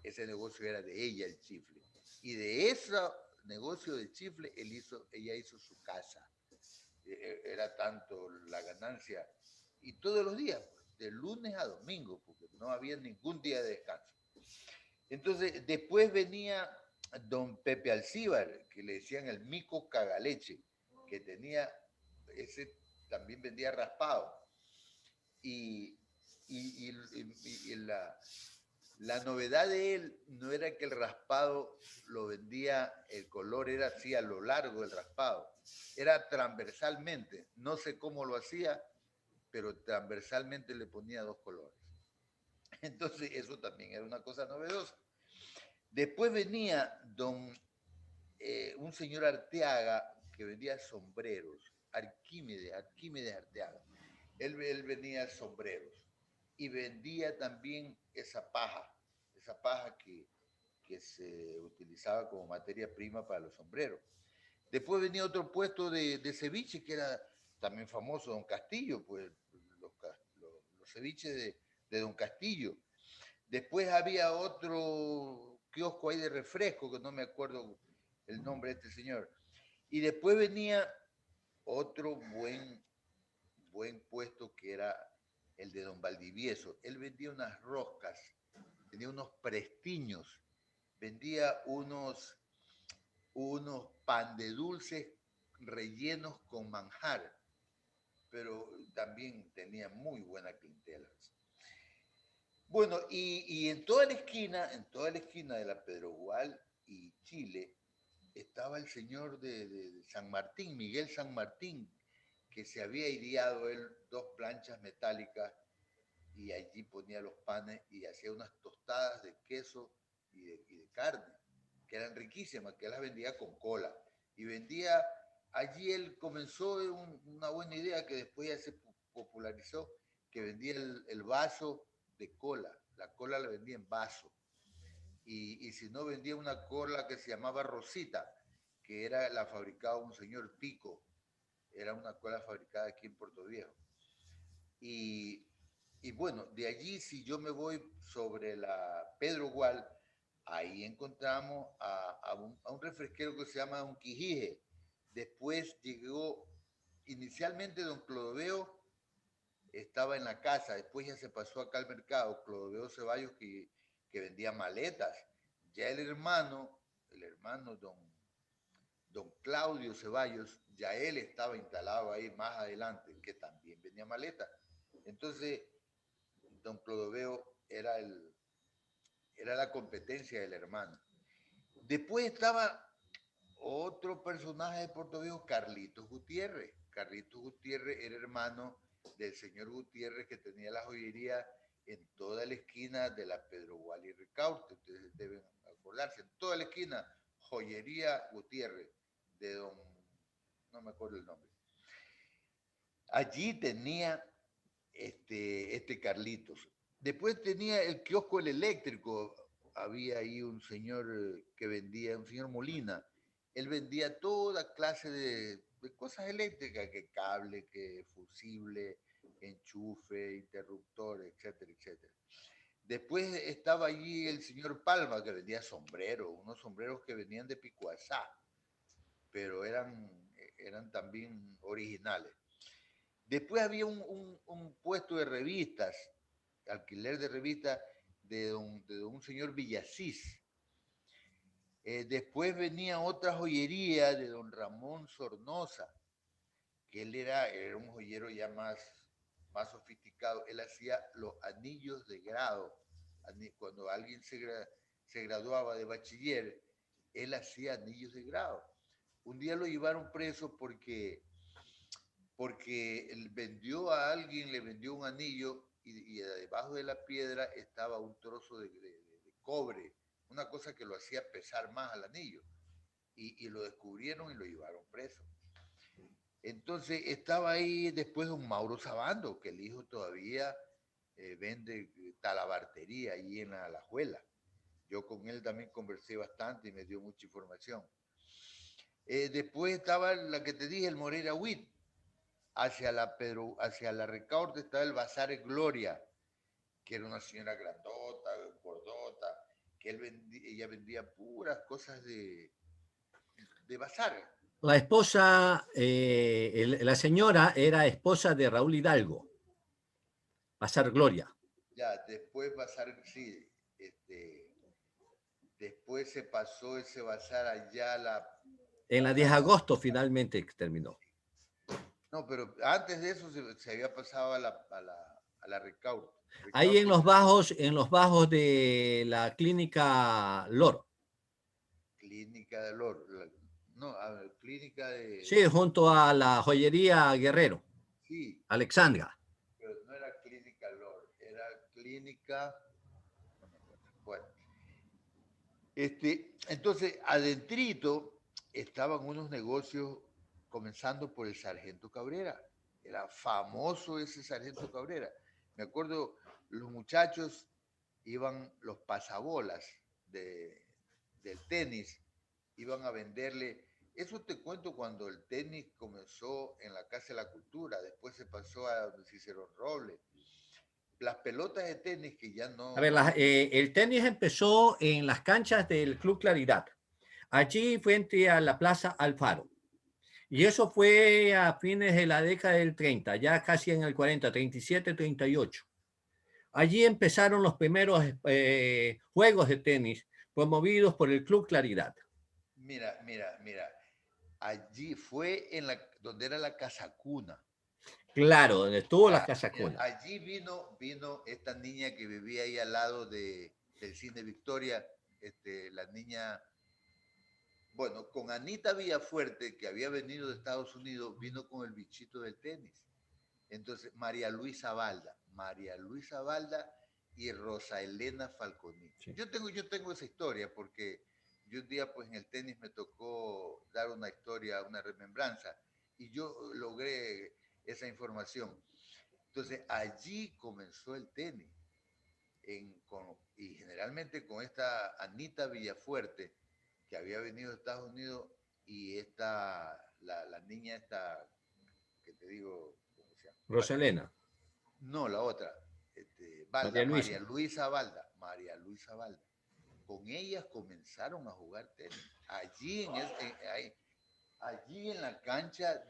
ese negocio era de ella, el chifle. Y de ese negocio del chifle, ella hizo su casa. Era tanto la ganancia. Y todos los días, pues, de lunes a domingo, porque no había ningún día de descanso. Entonces, después venía don Pepe Alcíbar, que le decían el mico cagaleche, que ese también vendía raspado. Y, y la novedad de él no era que el raspado lo vendía, el color era así a lo largo del raspado, era transversalmente, no sé cómo lo hacía, pero transversalmente le ponía dos colores. Entonces eso también era una cosa novedosa. Después venía un señor Arteaga que vendía sombreros, Arquímedes Arteaga. Él vendía sombreros y vendía también esa paja que se utilizaba como materia prima para los sombreros. Después venía otro puesto de ceviche que era también famoso, Don Castillo, pues los ceviches de Don Castillo. Después había otro kiosco ahí de refresco, que no me acuerdo el nombre de este señor. Y después venía otro buen puesto que era el de Don Valdivieso. Él vendía unas roscas, tenía unos prestiños, vendía unos pan de dulces rellenos con manjar, pero también tenía muy buena clientela. Bueno, y en toda la esquina de la Pedro Gual y Chile, estaba el señor de San Martín, Miguel San Martín, que se había ideado él 2 planchas metálicas y allí ponía los panes y hacía unas tostadas de queso y de carne, que eran riquísimas, que las vendía con cola. Y vendía, allí él comenzó una buena idea que después ya se popularizó, que vendía el vaso de cola. La cola la vendía en vaso. Y si no, vendía una cola que se llamaba Rosita, que la fabricaba un señor Pico. Era una cola fabricada aquí en Puerto Viejo. Y, y bueno, de allí, si yo me voy sobre la Pedro Gual, ahí encontramos a un refresquero que se llama Don Quijije. Después llegó, inicialmente Don Clodoveo estaba en la casa, después ya se pasó acá al mercado, Clodoveo Ceballos, que vendía maletas. Ya el hermano don Claudio Ceballos, ya él estaba instalado ahí más adelante, que también vendía maletas. Entonces, don Clodoveo era la competencia del hermano. Después estaba otro personaje de Puerto Viejo, Carlitos Gutiérrez. Carlitos Gutiérrez era hermano del señor Gutiérrez, que tenía la joyería en toda la esquina de la Pedro Gual y Ricaurte. Ustedes deben acordarse, en toda la esquina, joyería Gutiérrez, de don, no me acuerdo el nombre. Allí tenía este Carlitos. Después tenía el kiosco El Eléctrico. Había ahí un señor que vendía, un señor Molina. Él vendía toda clase de cosas eléctricas, que cable, que fusible, enchufe, interruptor, etcétera, etcétera. Después estaba allí el señor Palma, que vendía sombreros, unos sombreros que venían de Picuazá, pero eran también originales. Después había un puesto de revistas, alquiler de revistas de un señor Villasís. Después venía otra joyería de don Ramón Sornosa, que él era un joyero ya más sofisticado. Él hacía los anillos de grado. Cuando alguien se graduaba de bachiller, él hacía anillos de grado. Un día lo llevaron preso porque él vendió a alguien, le vendió un anillo y debajo de la piedra estaba un trozo de cobre, una cosa que lo hacía pesar más al anillo. Y lo descubrieron y lo llevaron preso. Entonces estaba ahí después don Mauro Sabando, que el hijo todavía vende talabartería ahí en la Alajuela. Yo con él también conversé bastante y me dio mucha información. Después estaba la que te dije, el Moreira Huit. Hacia la Recaurte estaba el Bazar Gloria, que era una señora grandota, gordota, que ella vendía puras cosas de bazar. La esposa, la señora era esposa de Raúl Hidalgo, Bazar Gloria. Ya, después Bazar, sí, después se pasó ese bazar allá En la 10 de agosto finalmente terminó. No, pero antes de eso se había pasado a la Ricaurte. Ahí en los bajos de la clínica Lor. Clínica de Lor. No, clínica de... Sí, junto a la joyería Guerrero. Sí. Alexandra. Pero no era clínica Lor, era clínica... No me acuerdo. Bueno. Entonces, adentrito estaban unos negocios, comenzando por el Sargento Cabrera. Era famoso ese Sargento Cabrera. Me acuerdo, los muchachos iban, los pasabolas del tenis, iban a venderle eso te cuento cuando el tenis comenzó en la Casa de la Cultura, después se pasó a donde Cicerón Robles. Las pelotas de tenis que ya A ver, no... el tenis empezó en las canchas del Club Claridad, allí frente a la Plaza Alfaro. Y eso fue a fines de la década del 30, ya casi en el 40, 37, 38. Allí empezaron los primeros juegos de tenis promovidos por el Club Claridad. Mira, allí fue en la, donde era la Casa Cuna. Claro, donde estuvo la Ya, Casa mira, Cuna. allí vino esta niña que vivía ahí al lado del Cine Victoria, la niña, bueno, con Anita Villafuerte, que había venido de Estados Unidos, vino con el bichito del tenis. Entonces, María Luisa Balda y Rosa Elena Falconi. Sí. Yo tengo esa historia porque yo un día pues en el tenis me tocó dar una historia, una remembranza y yo logré esa información. Entonces, allí comenzó el tenis y generalmente con esta Anita Villafuerte que había venido de Estados Unidos y la niña esta que te digo, ¿cómo se llama? Roselena, No, la otra, María Balda, Luisa. María Luisa Balda. Con ellas comenzaron a jugar tenis. Allí en la cancha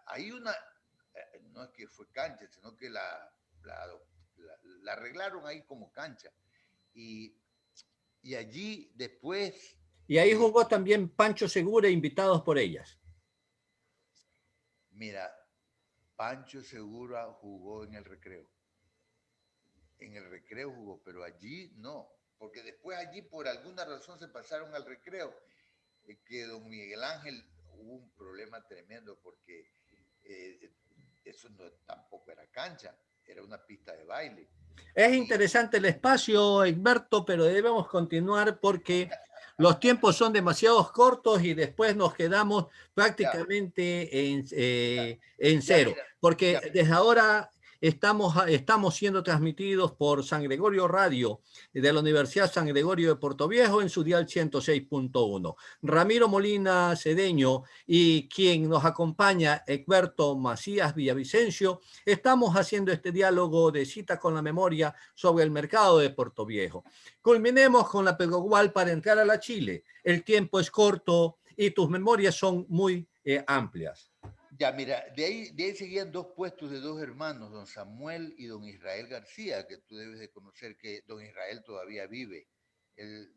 hay una, no es que fue cancha, sino que la arreglaron ahí como cancha. Y, y allí después, Y ahí jugó también Pancho Segura, invitados por ellas. mira, Pancho Segura jugó en el recreo. En el recreo jugó, pero allí no, porque después allí por alguna razón se pasaron al recreo, que don Miguel Ángel hubo un problema tremendo porque eh, eso no, tampoco era cancha, era una pista de baile. Es Y interesante el espacio, Egberto, pero debemos continuar porque los tiempos son demasiado cortos y después nos quedamos ya, prácticamente ya, en ya, cero, mira, porque ya, desde ahora estamos siendo transmitidos por San Gregorio Radio de la Universidad San Gregorio de Puerto Viejo en su dial 106.1. Ramiro Molina Cedeño y quien nos acompaña, Egberto Macías Villavicencio, estamos haciendo este diálogo de cita con la memoria sobre el mercado de Puerto Viejo. Culminemos con la Pegogual para entrar a la Chile. El tiempo es corto y tus memorias son muy amplias. ya, mira, de ahí seguían dos puestos de dos hermanos, don Samuel y don Israel García, que tú debes de conocer que don Israel todavía vive. Él,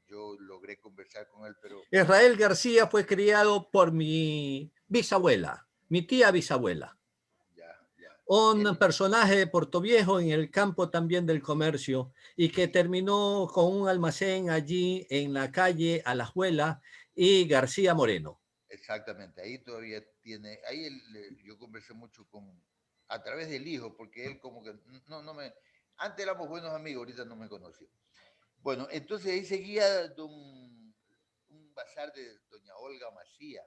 yo logré conversar con él, pero Israel García fue criado por mi bisabuela, mi tía bisabuela. ya, ya. Un Él, personaje de Puerto Viejo en el campo también del comercio y que terminó con un almacén allí en la calle Alajuela y García Moreno. exactamente, ahí todavía tiene, yo conversé mucho a través del hijo, porque él como que, antes éramos buenos amigos, ahorita no me conoció. Bueno, entonces ahí seguía un bazar de doña Olga Macía,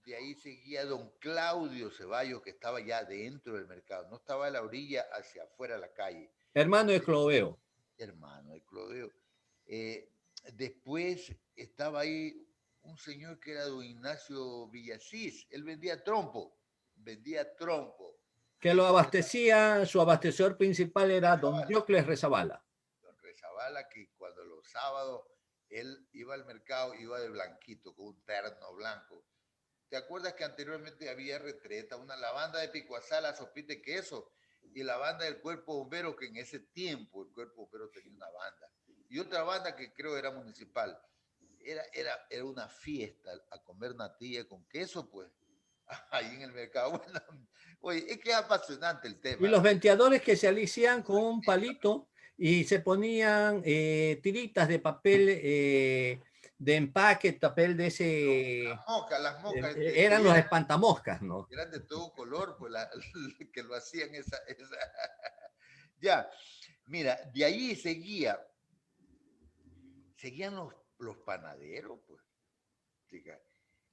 de ahí seguía don Claudio Ceballos, que estaba ya dentro del mercado, no estaba a la orilla hacia afuera de la calle, Hermano de Cloveo. hermano de Claudio. Eh, Después estaba ahí un señor que era don Ignacio Villasís, él vendía trompo. Que lo abastecía, su abastecedor principal era don Diocles Rezabala. Don Rezabala, que cuando los sábados él iba al mercado, iba de blanquito, con un terno blanco. ¿Te acuerdas que anteriormente había retreta, la banda de Picuazala, sopita de queso, y la banda del Cuerpo Bombero, que en ese tiempo el Cuerpo Bombero tenía una banda, y otra banda que creo era municipal? Era una fiesta a comer natilla con queso, pues, ahí en el mercado. Bueno, oye, es que es apasionante el Y tema. los venteadores que se alician con un palito y se ponían tiritas de papel de empaque, papel de ese... Las moscas, eran los espantamoscas, ¿no? eran de todo color, pues, que lo hacían Ya, mira, de ahí seguían los panaderos, pues. Chica.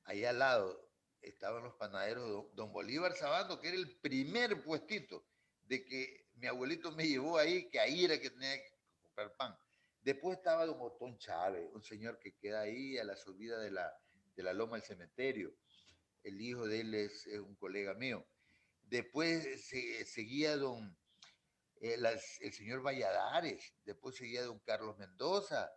Ahí al lado estaban los panaderos de don Bolívar Sabando, que era el primer puestito de que mi abuelito me llevó ahí, que ahí era que tenía que comprar pan. Después estaba don Otón Chávez, un señor que queda ahí a la subida de la loma del cementerio. El hijo de él es un colega mío. Después seguía el señor Valladares, después seguía don Carlos Mendoza,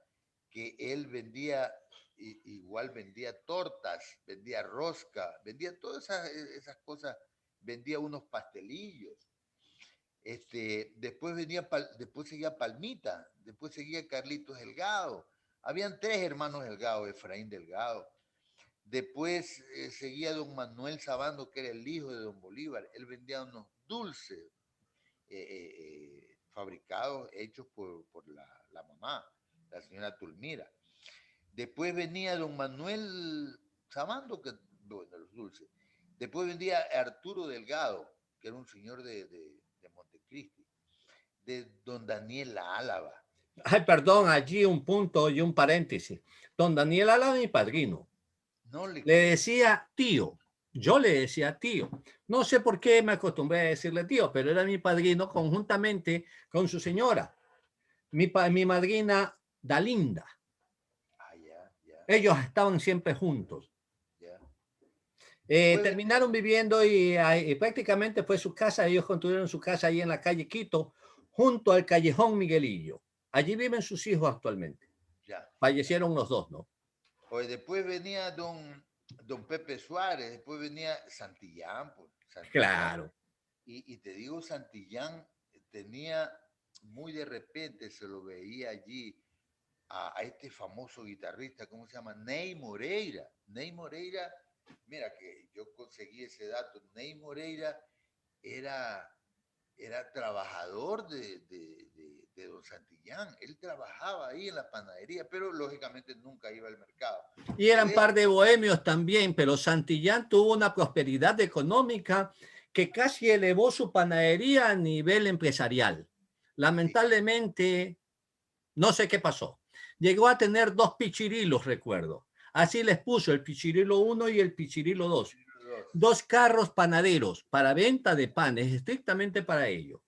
que él vendía, igual vendía tortas, vendía rosca, vendía todas esas cosas, vendía unos pastelillos. Después seguía Palmita, después seguía Carlitos Delgado. Habían tres hermanos Delgado, Efraín Delgado. Después seguía don Manuel Sabando, que era el hijo de don Bolívar. Él vendía unos dulces fabricados, hechos por la mamá, la señora Tulmira. Después venía don Manuel Sabando, que, bueno, los dulces. Después vendía Arturo Delgado, que era un señor de Montecristi. De don Daniel Álava. Ay, perdón, allí un punto y un paréntesis. Don Daniel Álava, mi padrino. No le decía tío. Yo le decía tío. No sé por qué me acostumbré a decirle tío, pero era mi padrino conjuntamente con su señora. Mi madrina Dalinda. Ellos estaban siempre juntos. Terminaron viviendo y prácticamente fue su casa. Ellos construyeron su casa ahí en la calle Quito, junto al callejón Miguelillo. Allí viven sus hijos actualmente. Fallecieron los dos, ¿no? Oye, después venía don Pepe Suárez, después venía Santillán. Pues, Santillán. Claro. Y te digo, Santillán tenía, muy de repente se lo veía allí a este famoso guitarrista, ¿cómo se llama? Ney Moreira. Ney Moreira, mira que yo conseguí ese dato. Ney Moreira era trabajador de don Santillán. Él trabajaba ahí en la panadería, pero lógicamente nunca iba al mercado. Y eran par de bohemios también, pero Santillán tuvo una prosperidad económica que casi elevó su panadería a nivel empresarial. Lamentablemente, no sé qué pasó. Llegó a tener dos pichirilos, recuerdo. Así les puso el pichirilo 1 y el pichirilo 2. Dos carros panaderos para venta de panes, estrictamente para ello.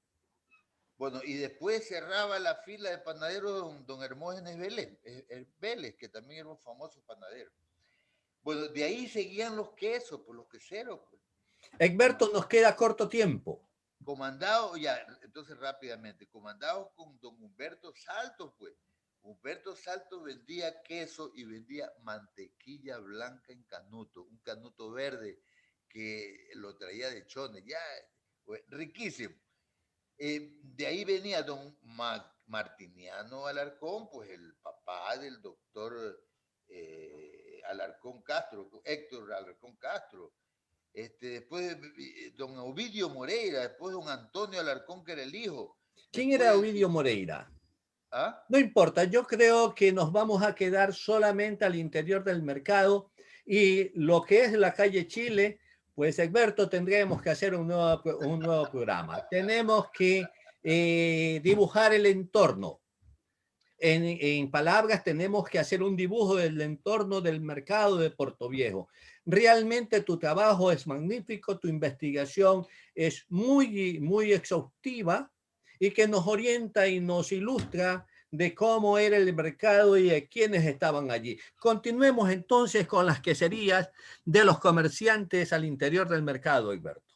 Bueno, y después cerraba la fila de panaderos don Hermógenes Vélez, que también era un famoso panadero. Bueno, de ahí seguían los quesos, pues los queseros. Pues. Egberto, nos queda corto tiempo. Comandado, ya, entonces rápidamente, comandado con don Humberto Salto, pues. Humberto Salto vendía queso y vendía mantequilla blanca en canuto, un canuto verde que lo traía de Chone, ya, pues, riquísimo. De ahí venía don Martiniano Alarcón, pues el papá del doctor Alarcón Castro, Héctor Alarcón Castro. Después don Ovidio Moreira, después don Antonio Alarcón, que era el hijo. ¿Quién era Ovidio Moreira? ¿Ah? No importa, yo creo que nos vamos a quedar solamente al interior del mercado y lo que es la calle Chile, pues Egberto, tendremos que hacer un nuevo programa. Tenemos que dibujar el entorno. En palabras, tenemos que hacer un dibujo del entorno del mercado de Portoviejo. Realmente tu trabajo es magnífico, tu investigación es muy, muy exhaustiva y que nos orienta y nos ilustra de cómo era el mercado y de quiénes estaban allí. Continuemos entonces con las queserías de los comerciantes al interior del mercado, Egberto.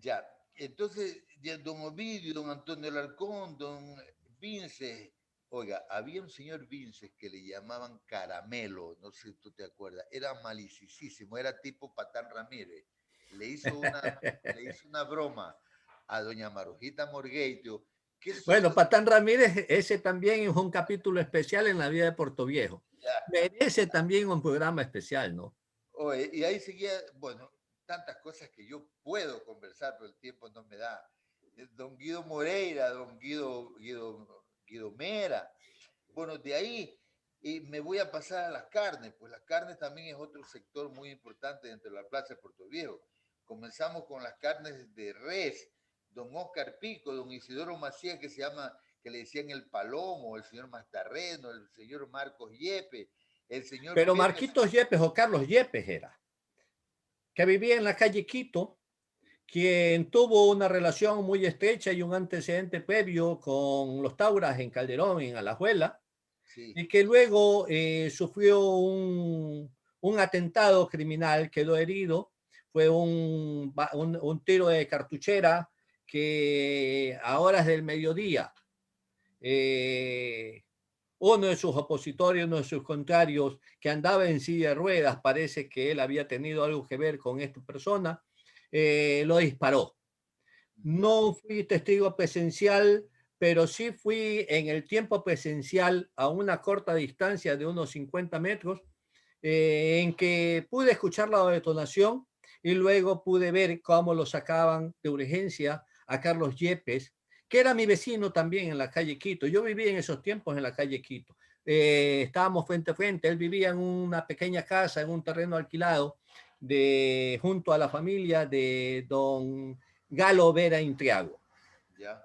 Ya, entonces, ya don Ovidio, don Antonio Alarcón, don Vince. Oiga, había un señor Vince que le llamaban Caramelo, no sé si tú te acuerdas, era malicísimo, era tipo Patán Ramírez. Le hizo una broma a doña Marujita Morgueito. Bueno, Patán Ramírez, ese también es un capítulo especial en la vida de Portoviejo. Merece también un programa especial, ¿no? Oye, y ahí seguía, bueno, tantas cosas que yo puedo conversar, pero el tiempo no me da. Don Guido Moreira, don Guido Mera. Bueno, de ahí me voy a pasar a las carnes, pues las carnes también es otro sector muy importante dentro de la plaza de Portoviejo. Comenzamos con las carnes de res, don Oscar Pico, don Isidoro Macías, que le decían el Palomo, el señor Mastarreno, el señor Marcos Yepe, el señor Pero Pepe... Marquitos Yepes o Carlos Yepes era, que vivía en la calle Quito, quien tuvo una relación muy estrecha y un antecedente previo con los Tauras en Calderón, en Alajuela, Sí. y que luego sufrió un atentado criminal, quedó herido, fue un tiro de cartuchera que a horas del mediodía eh, uno de sus opositores, uno de sus contrarios, que andaba en silla de ruedas, parece que él había tenido algo que ver con esta persona, lo disparó. Ya. No fui testigo presencial, pero sí fui en el tiempo presencial a una corta distancia de unos 50 metros, en que pude escuchar la detonación y luego pude ver cómo lo sacaban de urgencia a Carlos Yepes, que era mi vecino también en la calle Quito. Yo viví en esos tiempos en la calle Quito. Estábamos frente a frente. Él vivía en una pequeña casa, en un terreno alquilado, junto a la familia de don Galo Vera Intriago. Ya.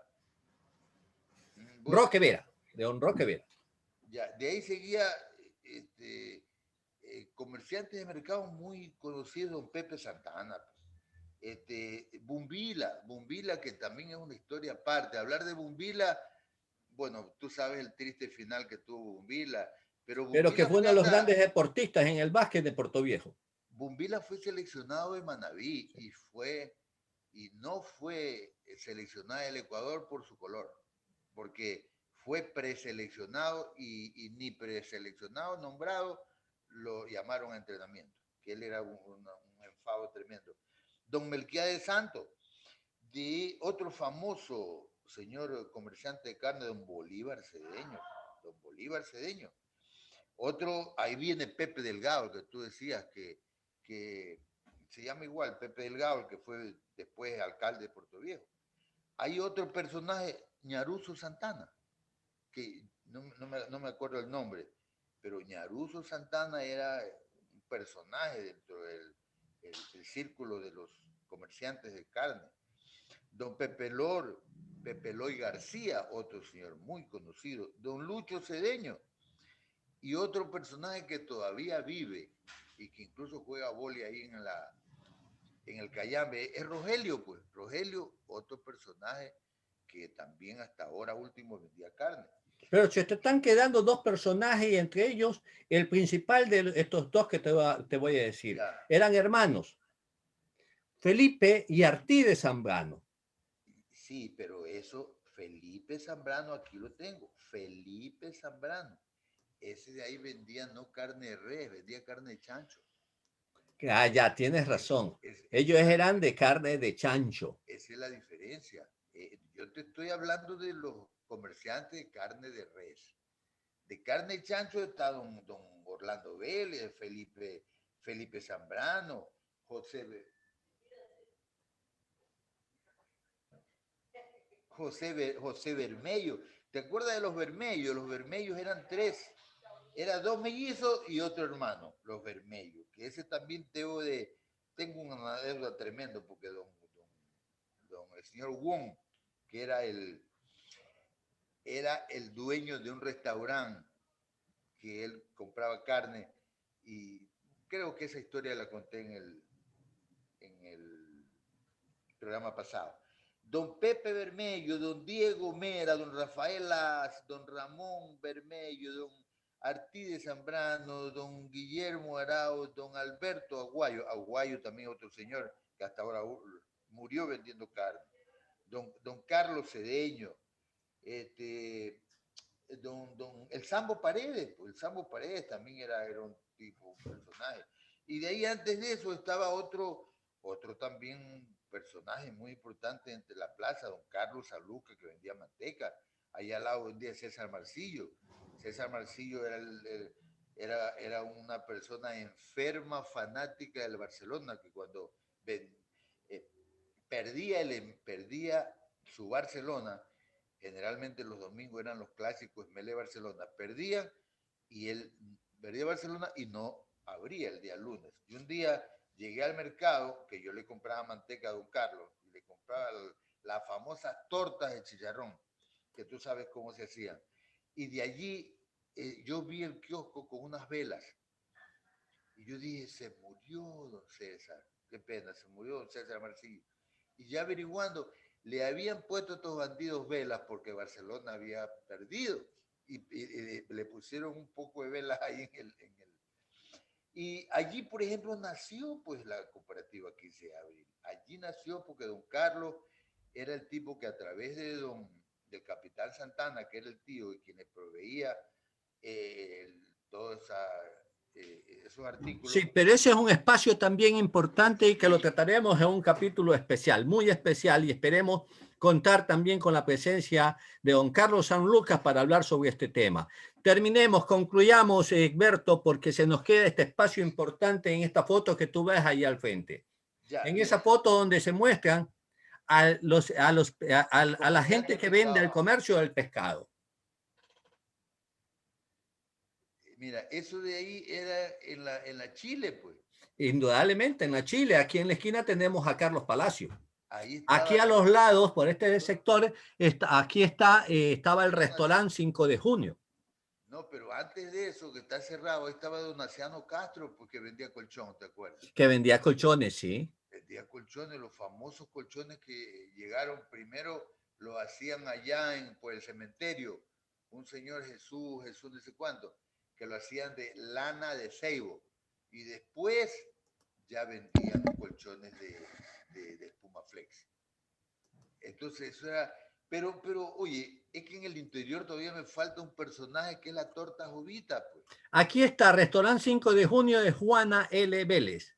Bueno, Roque Vera, de don Roque Vera. ya. De ahí seguía este, comerciantes de mercado muy conocidos, don Pepe Santana. Bumbila, que también es una historia aparte. Hablar de Bumbila, bueno, tú sabes el triste final que tuvo Bumbila, pero Pero que Bumbila fue fue uno de los hasta, grandes deportistas en el básquet de Puerto Viejo. Bumbila fue seleccionado de Manabí y no fue seleccionado del Ecuador por su color, porque fue preseleccionado y ni preseleccionado, nombrado, lo llamaron a entrenamiento, que él era un enfado tremendo. Don Melquiades Santos, de otro famoso señor comerciante de carne, don Bolívar Cedeño. Don Bolívar Cedeño. Otro, ahí viene Pepe Delgado, que tú decías que se llama igual, Pepe Delgado, que fue después alcalde de Puerto Viejo. Hay otro personaje, Ñaruso Santana, que no me acuerdo el nombre, pero Ñaruso Santana era un personaje dentro del el círculo de los comerciantes de carne. Don Pepe Loy García, otro señor muy conocido. Don Lucho Cedeño y otro personaje que todavía vive y que incluso juega vóley ahí en el Cayambe, es Rogelio, pues. Rogelio, otro personaje que también hasta ahora último vendía carne. Pero se te están quedando dos personajes y entre ellos el principal de estos dos que te voy a decir. Ya. Eran hermanos, Felipe y Artides Zambrano. Sí, pero eso, Felipe Zambrano, aquí lo tengo. Felipe Zambrano. Ese de ahí vendía no carne de res, vendía carne de chancho. Ah, ya tienes razón. Esa Ellos es la eran de carne de chancho. esa es la diferencia. Yo te estoy hablando de los comerciantes de carne de res. De carne de chancho está don Orlando Vélez, Felipe Zambrano, José Bermello. ¿Te acuerdas de los Bermellos? Los Bermellos eran tres. Era dos mellizos y otro hermano, los Bermellos. Que ese también tengo una deuda tremenda porque el señor Wong, que era el dueño de un restaurante que él compraba carne y creo que esa historia la conté en el programa pasado. Don Pepe Bermello, don Diego Mera, don Rafael As, don Ramón Bermello, don Artides Zambrano, don Guillermo Arao, don Alberto Aguayo, Aguayo también otro señor que hasta ahora murió vendiendo carne, don Carlos Cedeño, el Sambo Paredes, pues el Sambo Paredes también era un tipo, un personaje. Y de ahí antes de eso estaba otro también personaje muy importante entre la plaza, don Carlos Aluca, que vendía manteca. Allá al lado vendía César Marcillo. César Marcillo era una persona enferma, fanática del Barcelona, que cuando eh, perdía su Barcelona, generalmente los domingos eran los clásicos Melé-Barcelona, perdían y él perdía Barcelona y no abría el día lunes. Y un día llegué al mercado, que yo le compraba manteca a don Carlos, y le compraba las famosas tortas de chicharrón, que tú sabes cómo se hacían. Y de allí yo vi el kiosco con unas velas. Y yo dije, se murió don César. Qué pena, se murió don César Marcillo. Y ya averiguando, le habían puesto a estos bandidos velas porque Barcelona había perdido. y le pusieron un poco de velas ahí y allí, por ejemplo, nació pues la cooperativa 15 de abril. Allí nació porque don Carlos era el tipo que a través del capitán Santana, que era el tío y quien le proveía todos esos artículos. Sí, pero ese es un espacio también importante y que lo trataremos en un capítulo especial, muy especial, y esperemos contar también con la presencia de don Carlos Sanlúcar para hablar sobre este tema. Terminemos, concluyamos, Egberto, porque se nos queda este espacio importante en esta foto que tú ves ahí al frente. Ya, En mira, esa foto donde se muestran a la gente que vende el comercio del pescado. Mira, eso de ahí era en la Chile, pues. Indudablemente, en la Chile, aquí en la esquina tenemos a Carlos Palacio. Ahí Aquí estaba a los lados, por este sector, estaba el restaurante 5 de junio. No, pero antes de eso, que está cerrado, ahí estaba don Naciano Castro, porque vendía colchón, ¿te acuerdas? Que vendía colchones, sí. Vendía colchones, los famosos colchones que llegaron primero, lo hacían allá por el cementerio. Un señor Jesús no sé cuánto, que lo hacían de lana de ceibo. Y después ya vendían colchones de espuma flex. Entonces eso era... Pero, oye, es que en el interior todavía me falta un personaje que es la torta Jovita, pues. Aquí está, restaurante 5 de junio de Juana L. Vélez.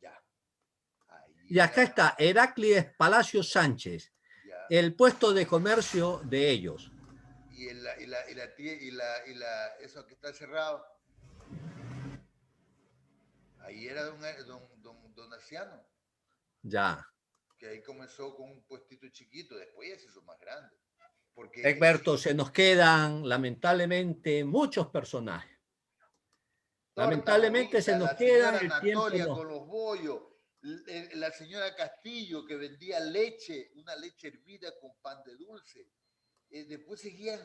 Ya. Ahí Y acá era, está Heraclides Palacio Sánchez, ya. el puesto de comercio de ellos. Y eso que está cerrado, ahí era don Naciano, Ya. que ahí comenzó con un puestito chiquito, después ya se hizo más grande. Porque Egberto, se nos quedan lamentablemente muchos personajes. Torta Lamentablemente se Jovita, nos la quedan, señora el tiempo Anatolia no. con los bollos, la señora Castillo que vendía leche, una leche hervida con pan de dulce. Después seguían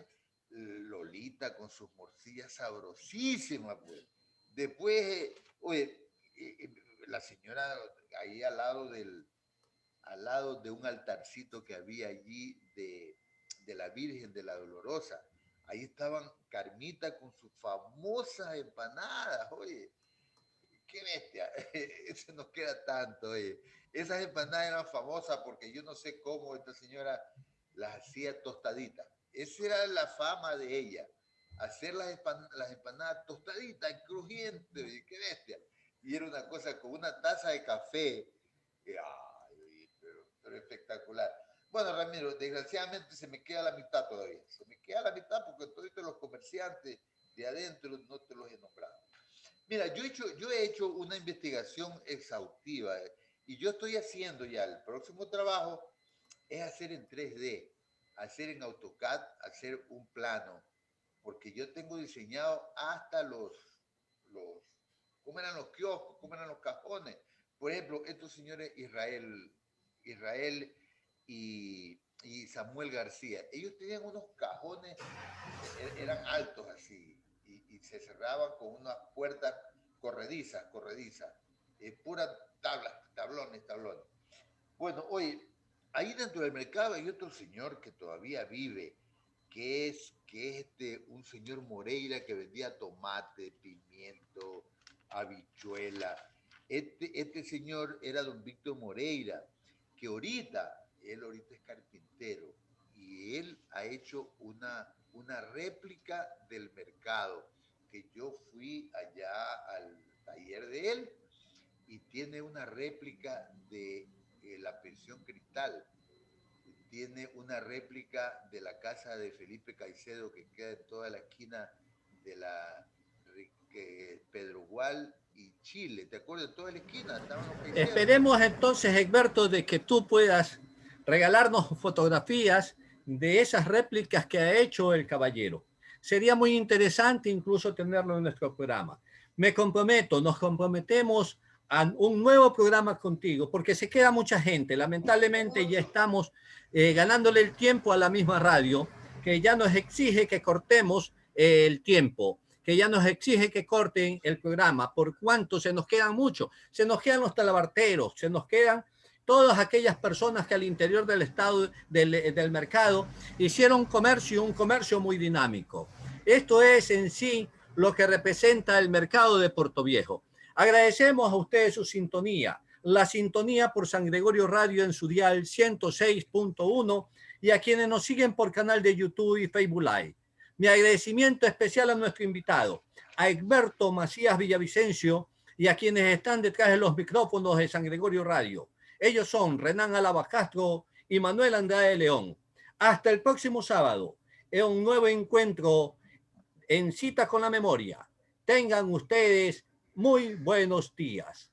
Lolita con sus morcillas sabrosísimas, pues. Después, oye, la señora ahí al lado de un altarcito que había allí de la Virgen de la Dolorosa. Ahí estaban Carmita con sus famosas empanadas, oye. Qué bestia, eso nos queda tanto, oye. Esas empanadas eran famosas porque yo no sé cómo esta señora las hacía tostaditas. Esa era la fama de ella, hacer las empanadas tostaditas, crujientes, oye, qué bestia. Y era una cosa con una taza de café, pero espectacular. Bueno, Ramiro, desgraciadamente se me queda la mitad todavía. Se me queda la mitad porque todos los comerciantes de adentro no te los he nombrado. Mira, yo he hecho una investigación exhaustiva y yo estoy haciendo ya, el próximo trabajo es hacer en 3D, hacer en AutoCAD, hacer un plano, porque yo tengo diseñado hasta cómo eran los kioscos, cómo eran los cajones. Por ejemplo, estos señores Israel y Samuel García, ellos tenían unos cajones, eran altos así, y se cerraban con unas puertas corredizas, puras tablones. Bueno, oye, ahí dentro del mercado hay otro señor que todavía vive, que es un señor Moreira que vendía tomate, pimiento, habichuela. Este señor era don Víctor Moreira, que él ahorita es carpintero y él ha hecho una réplica del mercado, que yo fui allá al taller de él y tiene una réplica de la pensión Cristal, tiene una réplica de la casa de Felipe Caicedo que queda en toda la esquina de la Pedro Gual y Chile, ¿te acuerdas? Toda la esquina estaban los Caicedo. Esperemos entonces, Egberto, de que tú puedas regalarnos fotografías de esas réplicas que ha hecho el caballero. Sería muy interesante incluso tenerlo en nuestro programa. Nos comprometemos a un nuevo programa contigo, porque se queda mucha gente. Lamentablemente ya estamos ganándole el tiempo a la misma radio, que ya nos exige que cortemos el tiempo, que ya nos exige que corten el programa, por cuanto se nos quedan muchos. Se nos quedan los talabarteros, se nos quedan todas aquellas personas que al interior del estado del mercado hicieron un comercio muy dinámico. Esto es en sí lo que representa el mercado de Portoviejo. Agradecemos a ustedes su sintonía, la sintonía por San Gregorio Radio en su dial 106.1 y a quienes nos siguen por canal de YouTube y Facebook Live. Mi agradecimiento especial a nuestro invitado, a Egberto Macías Villavicencio, y a quienes están detrás de los micrófonos de San Gregorio Radio. Ellos son Renan Álava Castro y Manuel Andrade León. Hasta el próximo sábado, en un nuevo encuentro en Cita con la Memoria. Tengan ustedes muy buenos días.